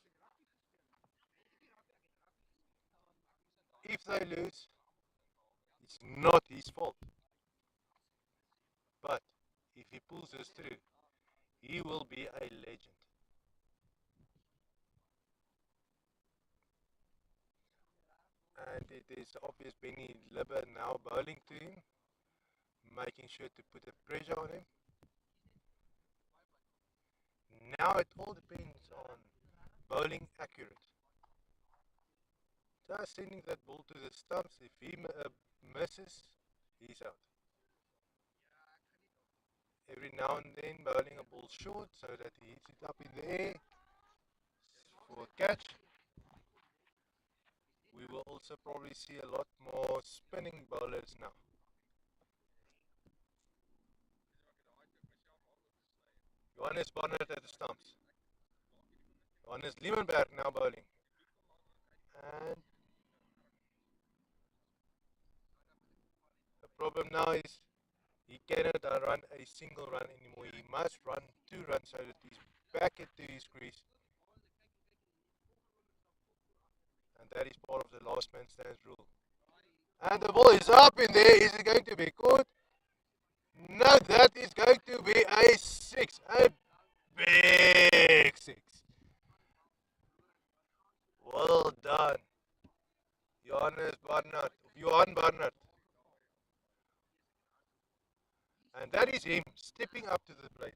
A: If they lose, it's not his fault. But if he pulls this through, he will be a legend. And it is obvious Benny Libber now bowling to him, making sure to put the pressure on him. Now it all depends on bowling accurate. Just sending that ball to the stumps. If he misses, he's out. Every now and then bowling a ball short so that he hits it up in the air for a catch. We will also probably see a lot more spinning bowlers now. Johannes Barnard at the stumps. Johannes Liebenberg now bowling. And the problem now is he cannot run a single run anymore. He must run 2 runs so that he's back into his crease. And that is part of the last man stands rule. And the ball is up in there. Is it going to be caught? No, that is going to be a 6. A big 6. Well done. Johan Barnard. And that is him stepping up to the plate.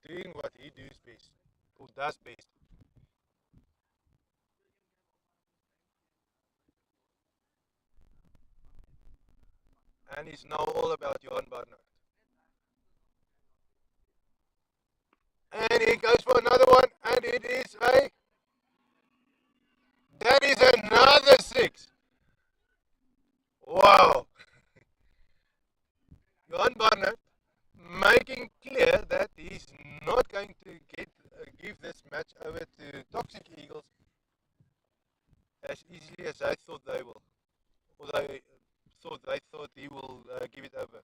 A: Doing what he does best. Or does best. And it's now all about Johan Barnard. And he goes for another one. And it is a... That is another 6. Wow. Johan Barnard making clear that he's not going to give this match over to Toxic Eagles as easily as I thought they will. Or they thought he will give it over.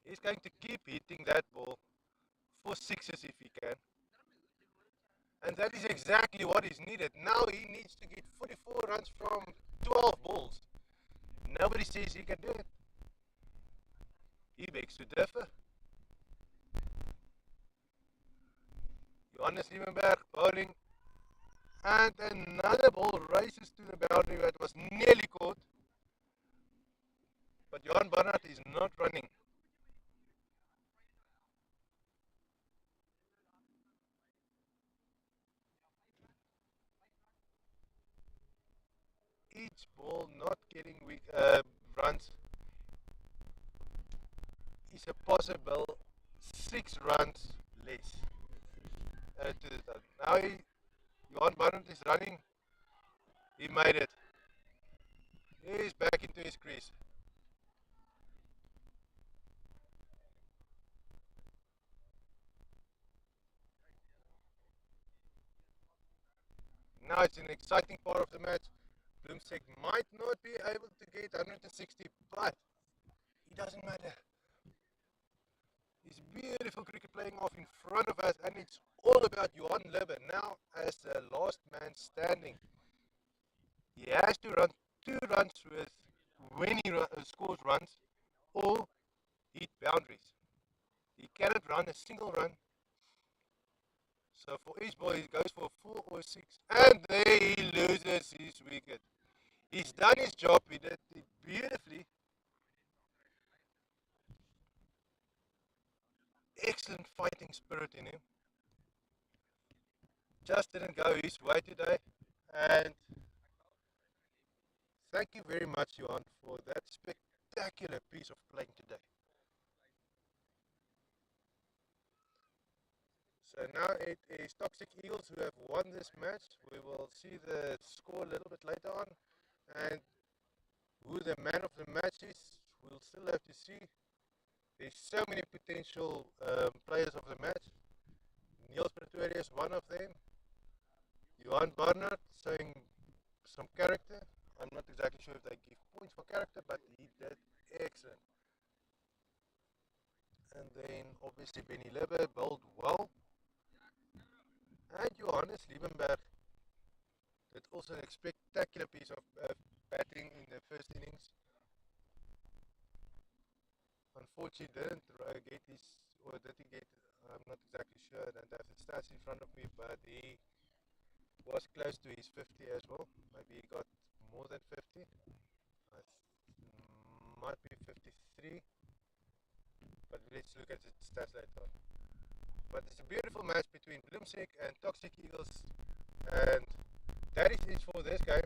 A: He's going to keep hitting that ball for 6s if he can. And that is exactly what is needed. Now he needs to get 44 runs from 12 balls. Nobody says he can do it. He begs to differ. Johannes Liebenberg bowling. And another ball races to the boundary that was nearly caught. But Johan Barnard is not running. Each ball not getting runs is a possible 6 runs less to the time. Now Johan Barnard is running. He made it. He's back into his crease. Now it's an exciting part of the match. BLOEMSEC might not be able to get 160, but it doesn't matter. It's beautiful cricket playing off in front of us, and it's all about Johan Libbe now as the last man standing. He has to run 2 runs with when he scores runs or hit boundaries. He cannot run a single run. So for each ball he goes for 4 or 6, and there he loses his wicket. He's done his job, he did it beautifully. Excellent fighting spirit in him. Just didn't go his way today, and thank you very much, Johan, for that spectacular piece of playing today. So now it is Toxic Eagles who have won this match. We will see the score a little bit later on, and who the man of the match is, we'll still have to see. There's so many potential players of the match. Niels Pretoria is one of them. Johan Barnard showing some character. I'm not exactly sure if they give points for character, but he did excellent. And then obviously Benny Libbe bowled well. And Johannes Liebenberg did also a spectacular piece of batting in the first innings. Unfortunately didn't get his, or did he get, I'm not exactly sure, I don't have the stats in front of me, but he was close to his 50 as well. Maybe he got more than 50. Might be 53. but let's look at the stats later on. But it's a beautiful match between BLOEMSEC and Toxic Eagles, and that is it for this game.